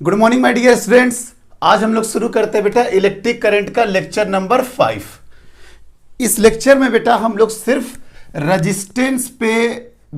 Good morning my dear students. आज हम लोग शुरू करते हैं बेटा इलेक्ट्रिक करंट का लेक्चर नंबर 5। इस लेक्चर में बेटा हम लोग सिर्फ रेजिस्टेंस पे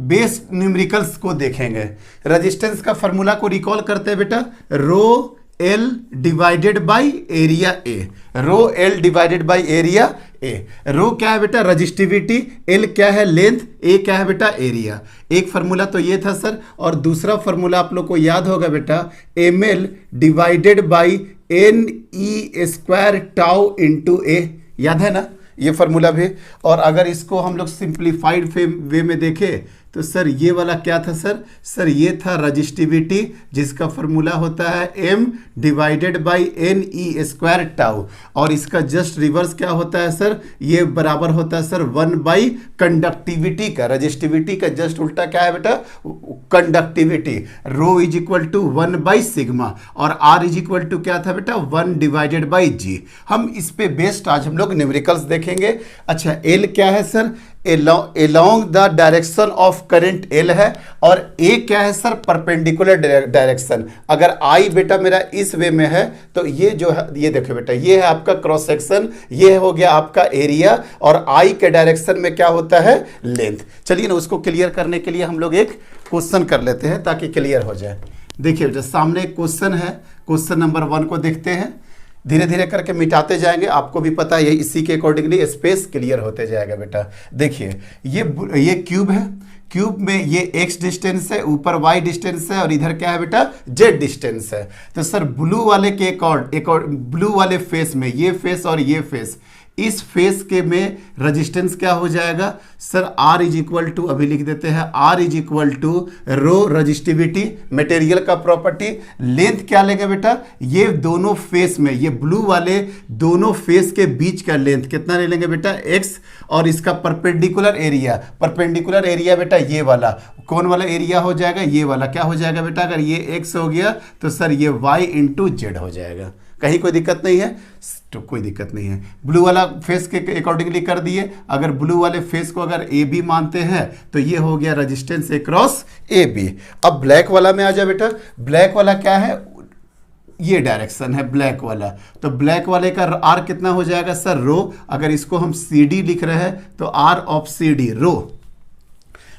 बेस्ड न्यूमेरिकल्स को देखेंगे। रेजिस्टेंस का फॉर्मूला को रिकॉल करते हैं बेटा, rho L divided by area A. Rho L divided by area A. Rho क्या है बेटा? रजिस्टिविटी। एल क्या है? लेंथ। ए क्या है बेटा? एरिया। एक फार्मूला तो ये था सर, और दूसरा फार्मूला आप लोग को याद होगा बेटा, M L divided by N E square tau into A. याद है ना ये फार्मूला भी? और अगर इसको हम लोग सिंप्लीफाइड वे में देखें तो सर ये वाला क्या था सर ये था रजिस्टिविटी, जिसका फार्मूला होता है m divided by N E square tau. और इसका जस्ट रिवर्स क्या होता है सर? ये बराबर होता है सर 1 बाई कंडक्टिविटी का। रजिस्टिविटी का जस्ट उल्टा क्या है बेटा? Conductivity. Rho is equal to 1 by sigma, और आर इज इक्वल टू क्या था बेटा? 1 डिवाइडेड बाई जी। हम इस पे बेस्ड आज हम लोग न्यूमेरिकल्स देखेंगे। अच्छा, एल क्या है sir? Along the direction of current L है, और ए क्या है सर? Perpendicular direction. अगर आई बेटा मेरा इस वे में है तो ये जो है, ये देखो बेटा, ये है आपका क्रॉस सेक्शन, ये हो गया आपका एरिया, और आई के डायरेक्शन में क्या होता है? लेंथ। चलिए ना, उसको क्लियर करने के लिए हम लोग एक क्वेश्चन कर लेते हैं ताकि क्लियर हो जाए। देखिए बेटा, सामने एक क्वेश्चन है, क्वेश्चन नंबर 1 को देखते हैं। धीरे धीरे करके मिटाते जाएंगे, आपको भी पता है इसी के अकॉर्डिंगली स्पेस क्लियर होते जाएगा बेटा। देखिए ये क्यूब है, क्यूब में ये x डिस्टेंस है, ऊपर y डिस्टेंस है, और इधर क्या है बेटा? z डिस्टेंस है। तो सर ब्लू वाले के ब्लू वाले फेस में, ये फेस और ये फेस, इस फेस के में रेजिस्टेंस क्या हो जाएगा sir? R is equal to, अभी लिख देते हैं, R is equal to rho resistivity, material का प्रॉपर्टी। लेंथ क्या लेंगे बेटा? ये दोनों फेस में, ये ब्लू वाले दोनों फेस के बीच का लेंथ कितना ले लेंगे बेटा? x। और इसका परपेंडिकुलर एरिया, परपेंडिकुलर एरिया बेटा ये वाला, कौन वाला एरिया हो जाएगा? ये वाला। क्या हो जाएगा बेटा? अगर ये x हो गया तो सर ये y इंटू जेड हो जाएगा। कहीं कोई दिक्कत नहीं है? तो कोई दिक्कत नहीं है। ब्लू वाला फेस के अकॉर्डिंगली कर दिए। अगर ब्लू वाले फेस को अगर ए बी मानते हैं तो ये हो गया resistance A cross A B. अब ब्लैक वाला में आ जाए बेटा। ब्लैक वाला क्या है? ये डायरेक्शन है ब्लैक वाला, तो ब्लैक वाले का आर कितना हो जाएगा सर? रो। अगर इसको हम सी डी लिख रहे हैं तो आर ऑफ सी डी रो।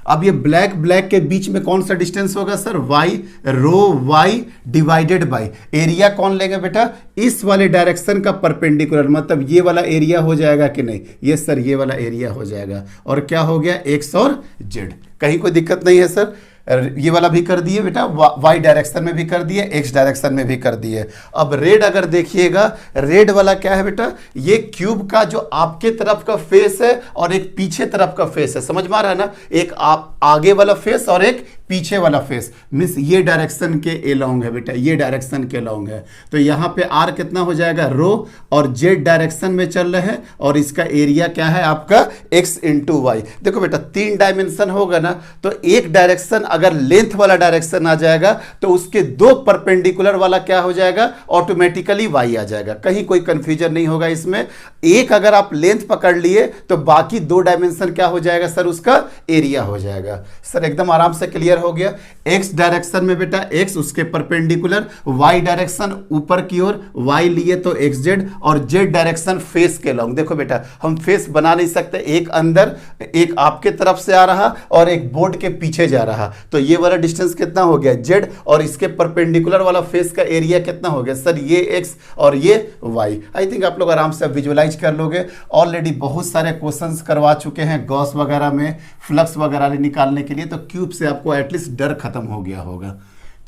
अब ये ब्लैक के बीच में कौन सा डिस्टेंस होगा sir? y। Rho y divided by area कौन लेंगे बेटा? इस वाले डायरेक्शन का परपेंडिकुलर, मतलब ये वाला एरिया हो जाएगा कि नहीं? ये सर ये वाला एरिया हो जाएगा। और क्या हो गया? x और z। कहीं कोई दिक्कत नहीं है सर? ये वाला भी कर दिए बेटा, y डायरेक्शन में भी कर दिए, x डायरेक्शन में भी कर दिए। अब रेड अगर देखिएगा, रेड वाला क्या है बेटा? ये क्यूब का जो आपके तरफ का फेस है और एक पीछे तरफ का फेस है, समझ में आ रहा है ना? एक आप आगे वाला फेस और एक पीछे वाला फेस, मीन्स ये डायरेक्शन के एलोंग है बेटा, ये डायरेक्शन के एलोंग है। तो यहाँ पे आर कितना हो जाएगा? रो। और जेड डायरेक्शन में चल रहे हैं, और इसका एरिया क्या है आपका? x into y. देखो बेटा 3 डायमेंशन होगा ना, तो एक डायरेक्शन अगर लेंथ वाला डायरेक्शन आ जाएगा तो उसके 2 परपेंडिकुलर वाला क्या हो जाएगा? ऑटोमेटिकली y आ जाएगा। कहीं कोई कंफ्यूजन नहीं होगा इसमें। एक अगर आप लेंथ पकड़ लिए तो बाकी 2 डायमेंशन क्या हो जाएगा सर? उसका एरिया हो जाएगा। सर एकदम आराम से क्लियर हो गया। x डायरेक्शन में बेटा x, उसके परपेंडिकुलर, y डायरेक्शन ऊपर की ओर, y लिए तो xz, और z डायरेक्शन फेस के लॉन्ग। देखो बेटा हम फेस बना नहीं सकते, एक अंदर, एक आपके तरफ से आ रहा और एक बोर्ड के पीछे जा रहा। तो ये वाला डिस्टेंस कितना हो गया? z, और इसके परपेंडिकुलर वाला फेस का एरिया कितना हो गया सर? ये x और ये y। आई थिंक आप लोग आराम से विजुअलाइज कर लोगे। ऑलरेडी बहुत सारे क्वेश्चंस करवा चुके हैं गॉस वगैरह में, फ्लक्स वगैरह निकालने के लिए, तो क्यूब से आपको एटलीस्ट डर खत्म हो गया होगा।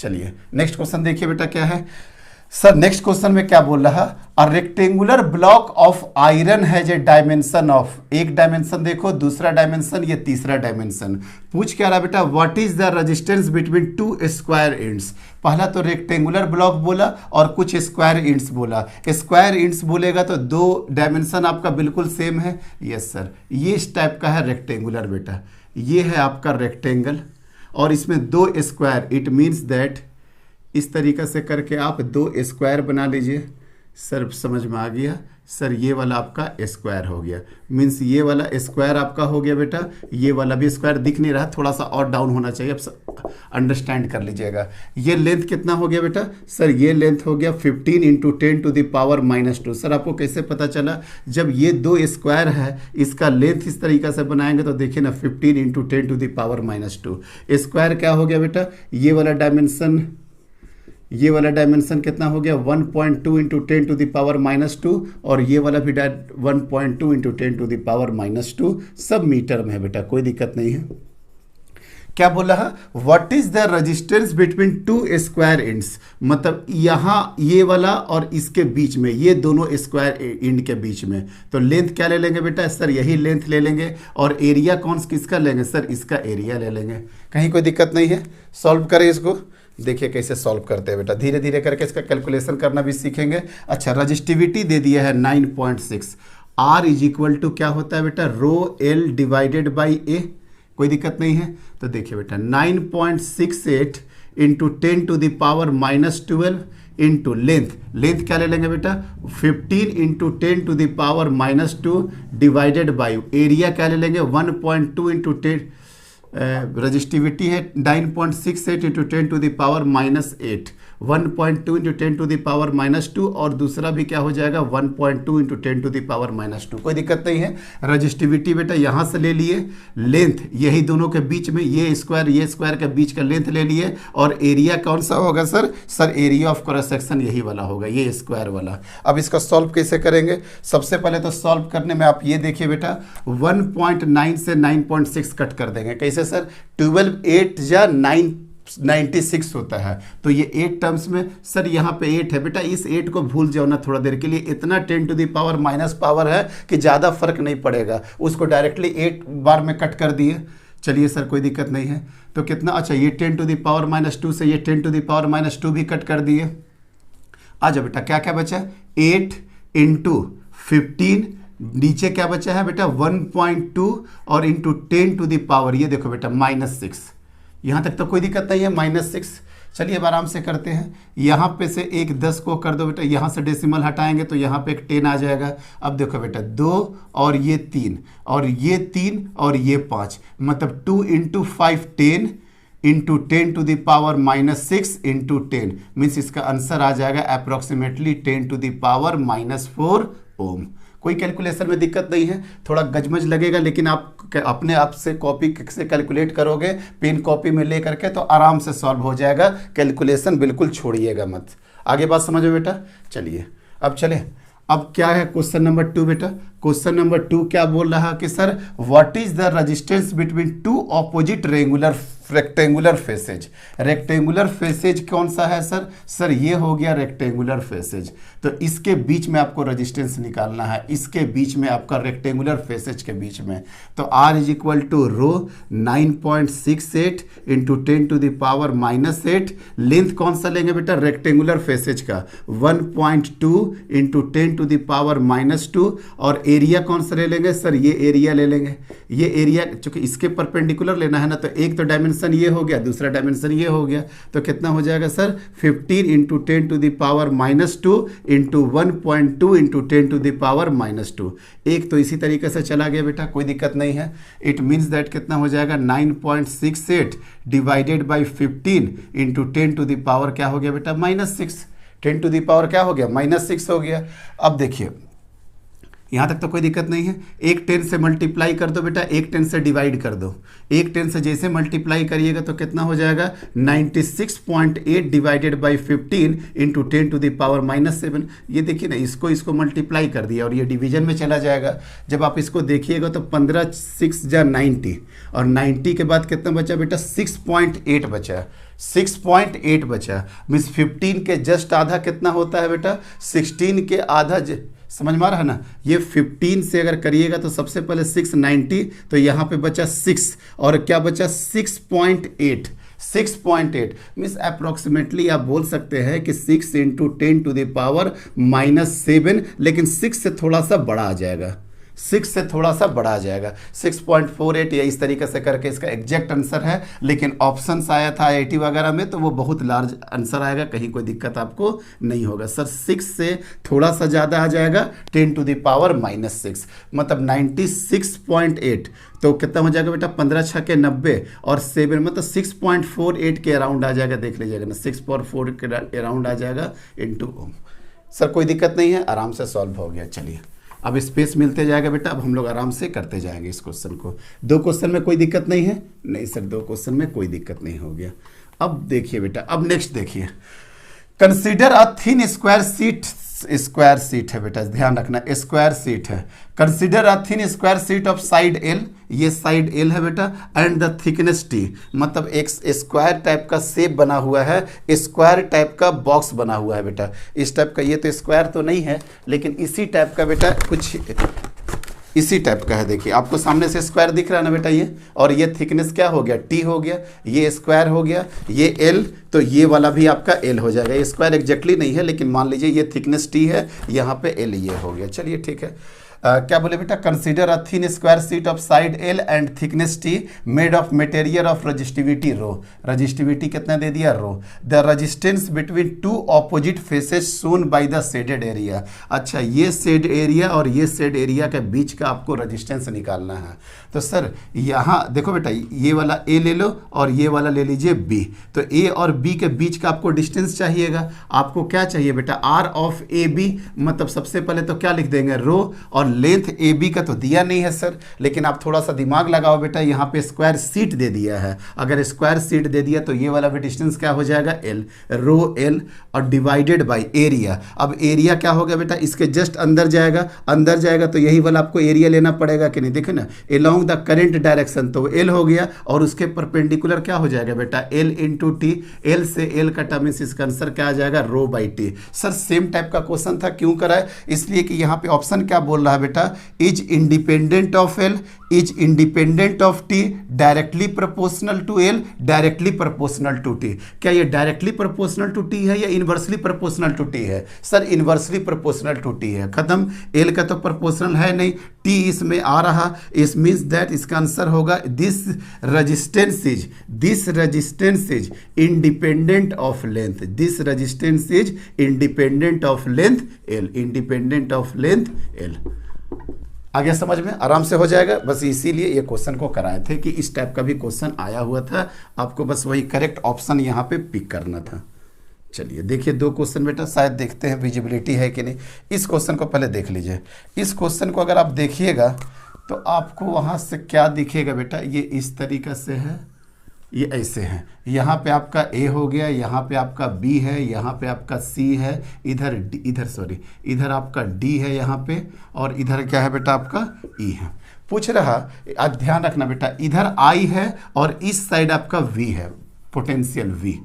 चलिए नेक्स्ट क्वेश्चन देखिए बेटा क्या है सर। नेक्स्ट क्वेश्चन में क्या बोल रहा? A rectangular block of iron has a dimension of, एक डायमेंशन देखो, दूसरा डायमेंशन, ये तीसरा डायमेंशन। पूछ क्या रहा बेटा? What is the resistance between 2 square ends. पहला तो रेक्टेंगुलर ब्लॉक बोला और कुछ स्क्वायर इंड्स बोला। स्क्वायर इंड्स बोलेगा तो 2 डायमेंशन आपका बिल्कुल सेम है। यस सर, ये इस टाइप का है रेक्टेंगुलर बेटा, ये है आपका रेक्टेंगल, और इसमें 2 स्क्वायर, इट मीन्स दैट इस तरीक़े से करके आप 2 स्क्वायर बना लीजिए। सर समझ में आ गया सर? ये वाला आपका स्क्वायर हो गया, मीन्स ये वाला स्क्वायर आपका हो गया बेटा, ये वाला भी स्क्वायर दिख नहीं रहा, थोड़ा सा और डाउन होना चाहिए। अब अंडरस्टैंड कर लीजिएगा। ये लेंथ कितना हो गया बेटा? सर ये लेंथ हो गया 15 इंटू 10⁻²। सर आपको कैसे पता चला? जब ये दो स्क्वायर है इसका लेंथ इस तरीके से बनाएंगे तो देखिए ना 15 इंटू 10⁻²। स्क्वायर क्या हो गया बेटा? ये वाला डायमेंशन कितना हो गया? 1.2 इंटू 10⁻², और ये वाला भी 1.2 इंटू 10⁻²। सब मीटर में है बेटा, कोई दिक्कत नहीं है। क्या बोला है? What is the resistance between two square ends, मतलब यहाँ ये वाला और इसके बीच में, ये दोनों स्क्वायर एंड के बीच में। तो लेंथ क्या ले लेंगे बेटा? सर यही लेंथ ले लेंगे। और एरिया कौन किसका लेंगे? सर इसका एरिया ले लेंगे। कहीं कोई दिक्कत नहीं है। सॉल्व करें इसको, देखिए कैसे सॉल्व करते हैं बेटा। धीरे धीरे करके इसका कैलकुलेशन करना भी सीखेंगे। अच्छा, रजिस्टिविटी दे दिया है 9.6। R इज इक्वल टू क्या होता है बेटा? ρl divided by A। कोई दिक्कत नहीं है। तो देखिए बेटा 9.68 इंटू 10⁻12 इंटू लेंथ क्या ले लेंगे बेटा? 15 इंटू 10⁻2 डिवाइडेड बाई एरिया क्या ले लेंगे? 1.2 इंटू 10। रजिस्टिविटी है 9.68 इंटू 10⁻8, 1.2 इंटू 10⁻2, और दूसरा भी क्या हो जाएगा? 1.2 इंटू 10⁻2। कोई दिक्कत नहीं है। रजिस्टिविटी बेटा यहाँ से ले लिए, लेंथ यही दोनों के बीच में, ये स्क्वायर के बीच का लेंथ ले लिए, और एरिया कौन सा होगा sir? Sir area of cross section यही वाला होगा, ये स्क्वायर वाला। अब इसका सॉल्व कैसे करेंगे? सबसे पहले तो सॉल्व करने में आप ये देखिए बेटा 1.9 से 9.6 कट कर देंगे। कैसे सर? 12 8 या 96 होता है, तो ये 8 टर्म्स में सर यहाँ पे 8 है बेटा। इस 8 को भूल जाओ ना थोड़ा देर के लिए, इतना 10⁻⁻ पावर है कि ज़्यादा फर्क नहीं पड़ेगा। उसको डायरेक्टली 8 बार में कट कर दिए। चलिए सर कोई दिक्कत नहीं है। तो कितना? अच्छा, ये 10⁻2 से ये 10⁻2 भी कट कर दिए। आ जाओ बेटा, क्या क्या बचा? 8 इंटू 15, नीचे क्या बचा है बेटा? 1.2 और इंटू 10⁻, ये देखो बेटा -6। यहाँ तक तो कोई दिक्कत नहीं है, -6। चलिए अब आराम से करते हैं। यहाँ पे से एक 10 को कर दो बेटा, यहाँ से डेसिमल हटाएंगे तो यहाँ पे एक 10 आ जाएगा। अब देखो बेटा 2 और ये 3 और ये 3 और ये 5, मतलब 2 इंटू 5 10 इंटू 10⁻6 इंटू 10, मीन्स इसका आंसर आ जाएगा अप्रोक्सीमेटली 10⁻4 ओम। कोई कैलकुलेशन में दिक्कत नहीं है, थोड़ा गजमज लगेगा, लेकिन आप अपने आप से कॉपी से कैलकुलेट करोगे, पेन कॉपी में ले करके, तो आराम से सॉल्व हो जाएगा। कैलकुलेशन बिल्कुल छोड़िएगा मत। आगे बात समझो बेटा। चलिए अब चले, अब क्या है क्वेश्चन नंबर 2 बेटा। क्वेश्चन नंबर 2 क्या बोल रहा है कि sir what is the resistance between two opposite rectangular faces. Rectangular faces कौन सा है सर? सर ये हो गया रेक्टेंगुलर फेसेज। तो इसके बीच में आपको रेजिस्टेंस निकालना है, इसके बीच में आपका रेक्टेंगुलर फेसेज के बीच में। तो R is equal to rho 9.68 into 10⁻8। Length कौन सा लेंगे बेटा? रेक्टेंगुलर फेसेज का 1.2 इंटू 10⁻2, और एरिया कौन सा ले लेंगे? सर ये एरिया ले लेंगे। ये एरिया चूंकि इसके परपेंडिकुलर लेना है ना, तो एक तो डायमेंशन ये हो गया, दूसरा डायमेंशन ये हो गया, तो कितना हो जाएगा सर? 15 into 10⁻2 into 1.2 into 10⁻2। एक तो इसी तरीके से चला गया बेटा, कोई दिक्कत नहीं है। इट मीन्स दैट कितना हो जाएगा? 9.68 डिवाइडेड बाई 15 इंटू 10⁻, क्या हो गया बेटा? -6। 10⁻ क्या हो गया? -6 हो गया। अब देखिए यहाँ तक तो कोई दिक्कत नहीं है। एक 10 से मल्टीप्लाई कर दो बेटा, एक 10 से डिवाइड कर दो। एक 10 से जैसे मल्टीप्लाई करिएगा तो कितना हो जाएगा? 96.8 डिवाइडेड बाई 15 इंटू 10⁻7। ये देखिए ना, इसको मल्टीप्लाई कर दिया और ये डिवीजन में चला जाएगा। जब आप इसको देखिएगा तो 15 6 जा 90, और 90 के बाद कितना बचा बेटा? 6.8 बचा। 6.8 बचा, मीन्स 15 के जस्ट आधा कितना होता है बेटा? 16 के आधा। समझ में आ रहा है ना? ये 15 से अगर करिएगा तो सबसे पहले 690, तो यहाँ पे बचा 6, और क्या बचा? 6.8। 6.8 मीन्स अप्रोक्सीमेटली आप बोल सकते हैं कि 6 इंटू 10⁻⁻7, लेकिन 6 से थोड़ा सा बड़ा आ जाएगा। 6 से थोड़ा सा बड़ा आ जाएगा, 6.48 या इस तरीके से करके इसका एग्जैक्ट आंसर है। लेकिन ऑप्शंस आया था IIT वगैरह में तो वो बहुत लार्ज आंसर आएगा, कहीं कोई दिक्कत आपको नहीं होगा सर। 6 से थोड़ा सा ज़्यादा आ जाएगा, 10⁻⁻⁶, मतलब 96.8। तो कितना हो जाएगा बेटा, 15 छः के 90 और 7 मतलब 6.48 के अराउंड आ जाएगा। देख लीजिएगा ना, 6.4 के अराउंड आ जाएगा इनटू ओम। सर कोई दिक्कत नहीं है, आराम से सॉल्व हो गया। चलिए अब स्पेस मिलते जाएगा बेटा, अब हम लोग आराम से करते जाएंगे इस क्वेश्चन को। 2 क्वेश्चन में कोई दिक्कत नहीं है? नहीं सर, 2 क्वेश्चन में कोई दिक्कत नहीं हो गया। अब देखिए बेटा, अब नेक्स्ट देखिए, consider a thin square sheet है बेटा, ध्यान रखना स्क्वायर शीट है। Consider a thin square sheet of side L, ये साइड एल है बेटा, एंड द थिकनेस टी, मतलब एक स्क्वायर टाइप का शेप बना हुआ है, स्क्वायर टाइप का बॉक्स बना हुआ है बेटा, इस टाइप का। ये तो स्क्वायर तो नहीं है लेकिन इसी टाइप का बेटा, कुछ इसी टाइप का है। देखिए आपको सामने से स्क्वायर दिख रहा है ना बेटा ये, और ये थिकनेस क्या हो गया, टी हो गया, ये स्क्वायर हो गया, ये एल, तो ये वाला भी आपका एल हो जाएगा। ये स्क्वायर एग्जैक्टली नहीं है लेकिन मान लीजिए ये थिकनेस टी है, यहाँ पे एल ये हो गया। चलिए ठीक है। क्या बोले बेटा, consider a thin square sheet of side L and thickness T made of material of resistivity rho. Resistivity कितना दे दिया, rho. The resistance between 2 opposite faces shown by the shaded area. अच्छा, ये शेड एरिया और ये shade area के बीच का आपको रजिस्टेंस निकालना है। तो सर यहाँ देखो बेटा, ये वाला ए ले लो और ये वाला ले लीजिए बी। तो ए और बी के बीच का आपको डिस्टेंस चाहिएगा। आपको क्या चाहिए बेटा, आर ऑफ ए बी, मतलब सबसे पहले तो क्या लिख देंगे, रो, और लेंथ ए बी का तो दिया नहीं है सर, लेकिन आप थोड़ा सा दिमाग लगाओ बेटा, यहाँ पे स्क्वायर शीट दे दिया है। अगर स्क्वायर शीट दे दिया तो ये वाला भी डिस्टेंस क्या हो जाएगा, एल, रो एल, और डिवाइडेड बाय एरिया। अब एरिया क्या हो गया बेटा, इसके जस्ट अंदर जाएगा तो यही वाला आपको एरिया लेना पड़ेगा कि नहीं, देखो ना, एलोंग द करेंट डायरेक्शन, तो एल हो गया, और उसके परपेंडिकुलर क्या हो जाएगा बेटा, एल इंटू टी। एल से एल कटा मीन्स इसका आंसर क्या आ जाएगा, rho by T. Sir same type का क्वेश्चन था, क्यों करा है, इसलिए कि यहाँ पे ऑप्शन क्या बोल रहा है बेटा, is independent of L, is independent of T, directly proportional to L, directly proportional to T. क्या ये डायरेक्टली प्रोपोर्शनल टू टी है या इनवर्सली प्रोपोर्शनल टू टी है? Sir inversely proportional to T है, खत्म। एल का तो प्रोपोर्शनल है नहीं, टी इसमें आ रहा, इस मीन्स दैट इसका आंसर होगा this resistance is independent of length, this resistance is independent of length L, independent of length L. आ गया समझ में, आराम से हो जाएगा। बस इसीलिए ये क्वेश्चन को कराए थे कि इस टाइप का भी क्वेश्चन आया हुआ था, आपको बस वही करेक्ट ऑप्शन यहाँ पे पिक करना था। चलिए देखिए 2 क्वेश्चन बेटा, शायद देखते हैं विजिबिलिटी है कि नहीं। इस क्वेश्चन को पहले देख लीजिए। इस क्वेश्चन को अगर आप देखिएगा तो आपको वहाँ से क्या दिखेगा बेटा, ये इस तरीक़ा से है, ये ऐसे है, यहाँ पे आपका ए हो गया, यहाँ पे आपका बी है, यहाँ पे आपका सी है, इधर आपका डी है यहाँ पे, और इधर क्या है बेटा आपका ई है। पूछ रहा, आज ध्यान रखना बेटा, इधर आई है और इस साइड आपका वी है, पोटेंशियल वी,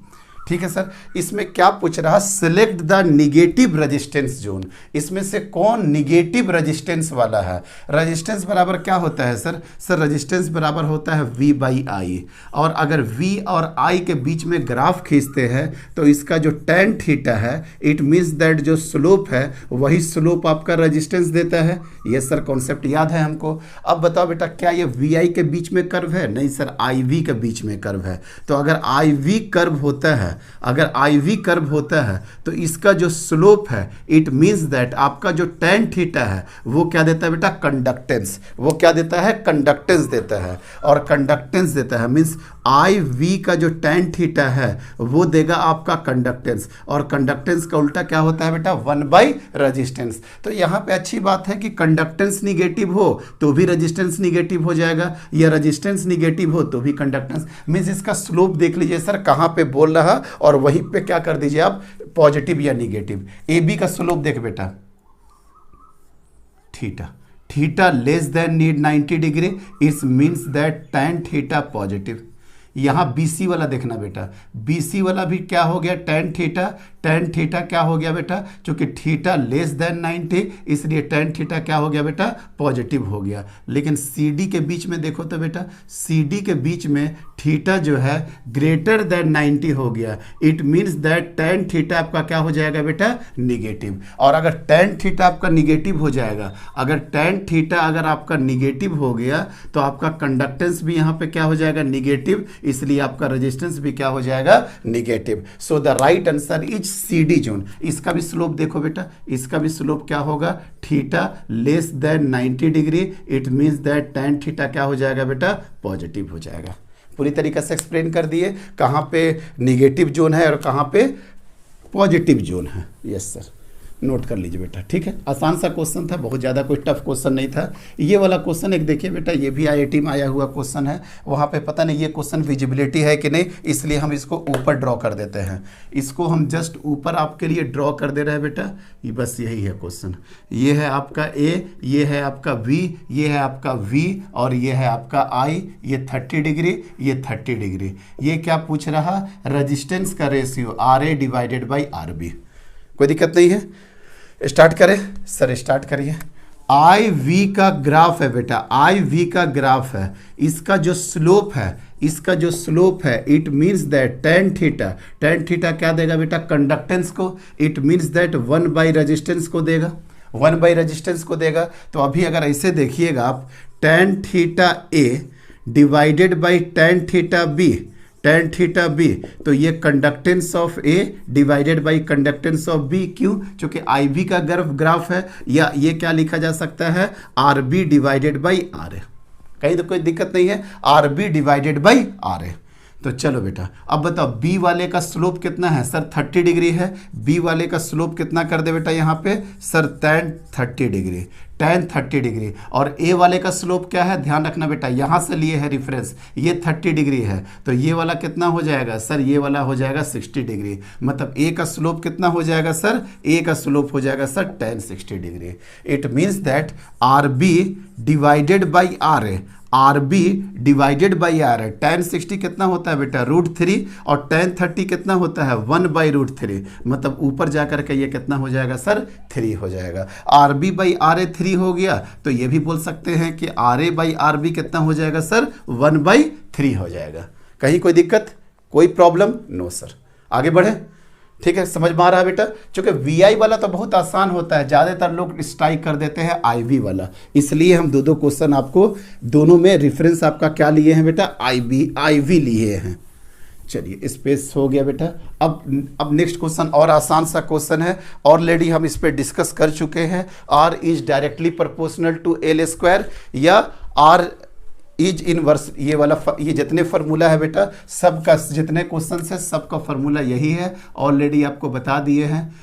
ठीक है सर। इसमें क्या पूछ रहा, select the negative resistance zone, इसमें से कौन निगेटिव रेजिस्टेंस वाला है। रेजिस्टेंस बराबर क्या होता है सर, रेजिस्टेंस बराबर होता है V बाई आई, और अगर V और I के बीच में ग्राफ खींचते हैं तो इसका जो tan थीटा है, इट मीन्स दैट जो स्लोप है वही स्लोप आपका रेजिस्टेंस देता है। ये सर कॉन्सेप्ट याद है हमको। अब बताओ बेटा, क्या ये VI के बीच में कर्व है? नहीं सर, IV के बीच में कर्व है। तो अगर IV कर्व होता है, अगर IV कर्व होता है तो इसका जो स्लोप है, इट मींस दैट आपका जो tan थीटा है वो क्या देता है बेटा, कंडक्टेंस। वो क्या देता है, कंडक्टेंस देता है, और कंडक्टेंस देता है मींस IV का जो tan थीटा है वो देगा आपका कंडक्टेंस, और कंडक्टेंस का उल्टा क्या होता है बेटा, 1 बाई रेजिस्टेंस। तो यहाँ पे अच्छी बात है कि कंडक्टेंस निगेटिव हो तो भी रेजिस्टेंस निगेटिव हो जाएगा, या रेजिस्टेंस निगेटिव हो तो भी कंडक्टेंस। मींस इसका स्लोप देख लीजिए सर, कहाँ पे बोल रहा, और वहीं पे क्या कर दीजिए आप, पॉजिटिव या निगेटिव। ए बी का स्लोप देख बेटा, theta less than need 90 degree, it's means that tan theta positive. यहाँ BC वाला देखना बेटा, BC वाला भी क्या हो गया, tan थीटा, टेन थीटा क्या हो गया बेटा, चूंकि थीटा लेस देन 90 इसलिए टेन थीटा क्या हो गया बेटा, पॉजिटिव हो गया। लेकिन सी डी के बीच में देखो तो बेटा, सी डी के बीच में थीटा जो है ग्रेटर देन 90 हो गया। It means that tan theta आपका क्या हो जाएगा बेटा, निगेटिव। और अगर टेन थीटा आपका निगेटिव हो जाएगा, अगर टेन थीटा अगर आपका निगेटिव हो गया तो आपका कंडक्टेंस भी यहाँ पे क्या हो जाएगा, निगेटिव, इसलिए आपका रेजिस्टेंस भी क्या हो जाएगा, negative. So the right answer is C D zone. इसका भी स्लोप देखो बेटा, इसका भी स्लोप क्या होगा, theta less than 90 degree. It means that tan theta क्या हो जाएगा बेटा, पॉजिटिव हो जाएगा। पूरी तरीके से एक्सप्लेन कर दिए कहाँ पे निगेटिव जोन है और कहाँ पे पॉजिटिव जोन है। यस सर, नोट कर लीजिए बेटा, ठीक है। आसान सा क्वेश्चन था, बहुत ज़्यादा कोई टफ क्वेश्चन नहीं था। ये वाला क्वेश्चन एक देखिए बेटा, ये भी आईआईटी में आया हुआ क्वेश्चन है। वहाँ पे पता नहीं ये क्वेश्चन विजिबिलिटी है कि नहीं, इसलिए हम इसको ऊपर ड्रॉ कर देते हैं। इसको हम जस्ट ऊपर आपके लिए ड्रॉ कर दे रहे हैं बेटा, ये बस यही है क्वेश्चन। ये है आपका ए, ये है आपका वी, ये है आपका वी और ये है आपका आई। ये 30 डिग्री, ये 30 डिग्री। ये क्या पूछ रहा, रजिस्टेंस का ratio R A divided by R B. कोई दिक्कत नहीं है, स्टार्ट करें सर, स्टार्ट करिए। आई वी का ग्राफ है बेटा, आई वी का ग्राफ है। इसका जो स्लोप है, इसका जो स्लोप है, it means that tan theta, tan theta क्या देगा बेटा, कंडक्टेंस को। It means that 1 by resistance को देगा, 1 बाई रेजिस्टेंस को देगा। तो अभी अगर ऐसे देखिएगा आप, tan theta A divided by tan theta B, tan theta B, तो ये conductance of A divided by conductance of B. क्यों, क्योंकि आई बी का ग्राफ है, या ये क्या लिखा जा सकता है, R B divided by R A. कहीं तो कोई दिक्कत नहीं है, R B divided by R A. तो चलो बेटा, अब बताओ बी वाले का स्लोप कितना है सर, 30 डिग्री है। बी वाले का स्लोप कितना कर दे बेटा यहाँ पे sir, tan 30 degree, tan 30 degree. और ए वाले का स्लोप क्या है, ध्यान रखना बेटा, यहाँ से लिए है रेफरेंस, ये 30 डिग्री है, तो ये वाला कितना हो जाएगा सर, ये वाला हो जाएगा 60 डिग्री। मतलब ए का स्लोप कितना हो जाएगा सर, ए का स्लोप हो जाएगा sir tan 60 degree. It means that R B divided by R A, R B divided by R है। tan 60 कितना होता है बेटा, √3, और tan 30 कितना होता है, 1 बाई √3। मतलब ऊपर जाकर के ये कितना हो जाएगा सर, 3 हो जाएगा। आर बी बाई आर ए 3 हो गया, तो ये भी बोल सकते हैं कि R A by R B कितना हो जाएगा सर, 1 बाई 3 हो जाएगा। कहीं कोई दिक्कत, कोई प्रॉब्लम, नो सर। आगे बढ़े, ठीक है, समझ में आ रहा है बेटा। क्योंकि वी आई वाला तो बहुत आसान होता है, ज़्यादातर लोग स्ट्राइक कर देते हैं आई वी वाला, इसलिए हम दो क्वेश्चन आपको दोनों में रेफरेंस आपका क्या लिए हैं बेटा, आई वी लिए हैं। चलिए स्पेस हो गया बेटा। अब नेक्स्ट क्वेश्चन और आसान सा क्वेश्चन है, ऑलरेडी हम इस पर डिस्कस कर चुके हैं। R is directly proportional to L square या आर इज इनवर्स, ये वाला ये जितने फार्मूला है बेटा, सबका जितने क्वेश्चन है सबका फार्मूला यही है, ऑलरेडी आपको बता दिए हैं।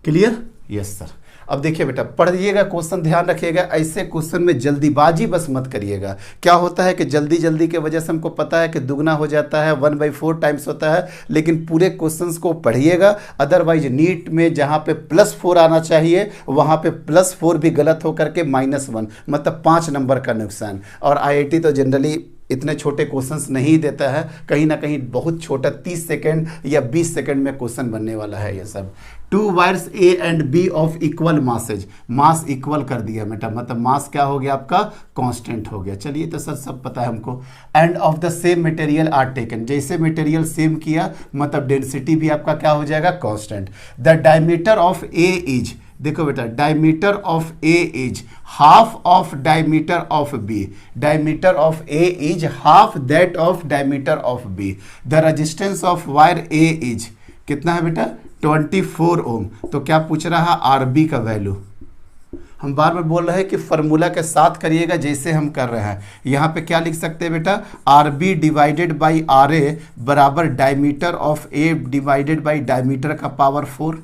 Clear, yes sir. अब देखिए बेटा, पढ़िएगा क्वेश्चन, ध्यान रखिएगा, ऐसे क्वेश्चन में जल्दीबाजी बस मत करिएगा। क्या होता है कि जल्दी जल्दी के वजह से हमको पता है कि दुगना हो जाता है, 1/4 टाइम्स होता है, लेकिन पूरे क्वेश्चंस को पढ़िएगा। अदरवाइज नीट में जहाँ पे +4 आना चाहिए वहाँ पे +4 भी गलत हो करके -1, मतलब 5 नंबर का नुकसान। और IIT तो जनरली इतने छोटे क्वेश्चंस नहीं देता है, कहीं ना कहीं बहुत छोटा 30 सेकेंड या 20 सेकेंड में क्वेश्चन बनने वाला है ये सब। 2 wires A and B of equal masses, mass equal कर दिया बेटा, मतलब मास क्या हो गया आपका, कांस्टेंट हो गया। चलिए तो सर सब पता है हमको। And of the same material are taken, जैसे मटेरियल सेम किया मतलब डेंसिटी भी आपका क्या हो जाएगा, constant. The diameter of A is, देखो बेटा, diameter of A is half of diameter of B, diameter of A is half that of diameter of B। The resistance of wire A is कितना है बेटा, 24 ओम। तो क्या पूछ रहा, RB का वैल्यू। हम बार बार बोल रहे हैं कि फार्मूला के साथ करिएगा जैसे हम कर रहे हैं। यहाँ पे क्या लिख सकते हैं बेटा, RB डिवाइडेड बाई RA बराबर diameter of A divided by diameter का पावर 4।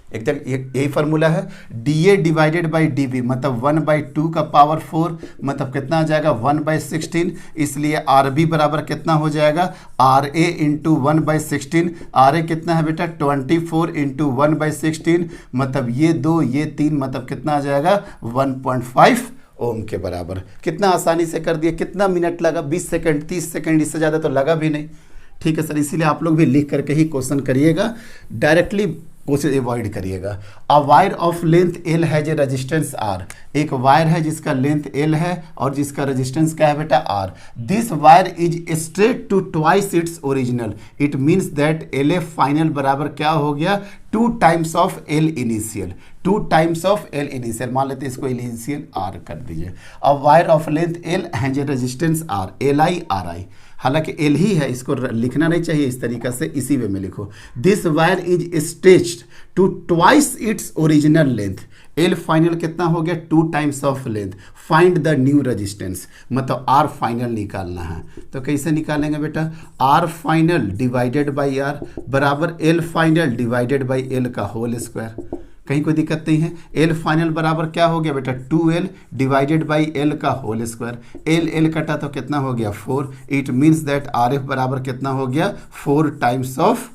एकदम यही फार्मूला है। DA डिवाइडेड बाई DB मतलब 1/2 का पावर 4, मतलब कितना आ जाएगा 1/16। इसलिए RB बराबर कितना हो जाएगा, RA इंटू 1/16। RA कितना है बेटा, 24 इंटू 1/16, मतलब ये 2 ये 3, मतलब कितना आ जाएगा 1.5 ओम के बराबर। कितना आसानी से कर दिया, कितना मिनट लगा, 20 सेकंड, 30 सेकंड, इससे ज़्यादा तो लगा भी नहीं। ठीक है सर, इसीलिए आप लोग भी लिख करके ही क्वेश्चन करिएगा, डायरेक्टली क्वेश्चन अवॉइड करिएगा। अ wire of length L has a resistance are, एक वायर है जिसका लेंथ एल है और जिसका रेजिस्टेंस क्या है बेटा R. This wire is stretched to twice its original, it means that L F final बराबर क्या हो गया 2 times of L initial, 2 times of L initial, मान लेते हैं इसको इनिशियल आर कर दीजिए। A wire of length L has a resistance R, L I R I, हालांकि एल ही है, इसको लिखना नहीं चाहिए इस तरीका से, इसी वे में लिखो। This wire is stretched to twice its original length, L final कितना हो गया 2 times of length, find the new resistance, मतलब आर फाइनल निकालना है। तो कैसे निकालेंगे बेटा, R final divided by R बराबर L final divided by L का होल स्क्वायर, कहीं कोई दिक्कत नहीं है। एल फाइनल बराबर क्या हो गया बेटा 2l डिवाइडेड बाई एल का होल स्क्वायर, एल एल कटा तो कितना हो गया 4, it means that R F बराबर कितना हो गया 4 times of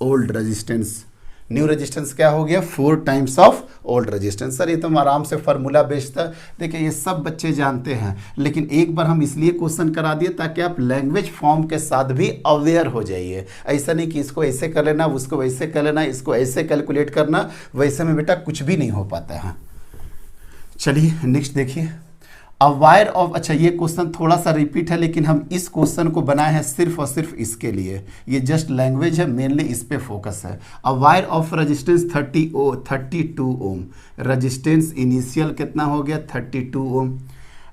old resistance, new resistance क्या हो गया 4 times of old resistance. Sir ये तो आराम से फार्मूला बेस्ड था, देखिए ये सब बच्चे जानते हैं, लेकिन एक बार हम इसलिए क्वेश्चन करा दिए ताकि आप लैंग्वेज फॉर्म के साथ भी अवेयर हो जाइए। ऐसा नहीं कि इसको ऐसे कर लेना, उसको वैसे कर लेना, इसको ऐसे कैलकुलेट करना, वैसे में बेटा कुछ भी नहीं हो पाता है। चलिए नेक्स्ट देखिए, अ वायर ऑफ, अच्छा ये क्वेश्चन थोड़ा सा रिपीट है, लेकिन हम इस क्वेश्चन को बनाए हैं सिर्फ और सिर्फ इसके लिए, ये जस्ट लैंग्वेज है, मेनली इस पे फोकस है। A wire of resistance 32 ohm, resistance initial कितना हो गया 32 ओम,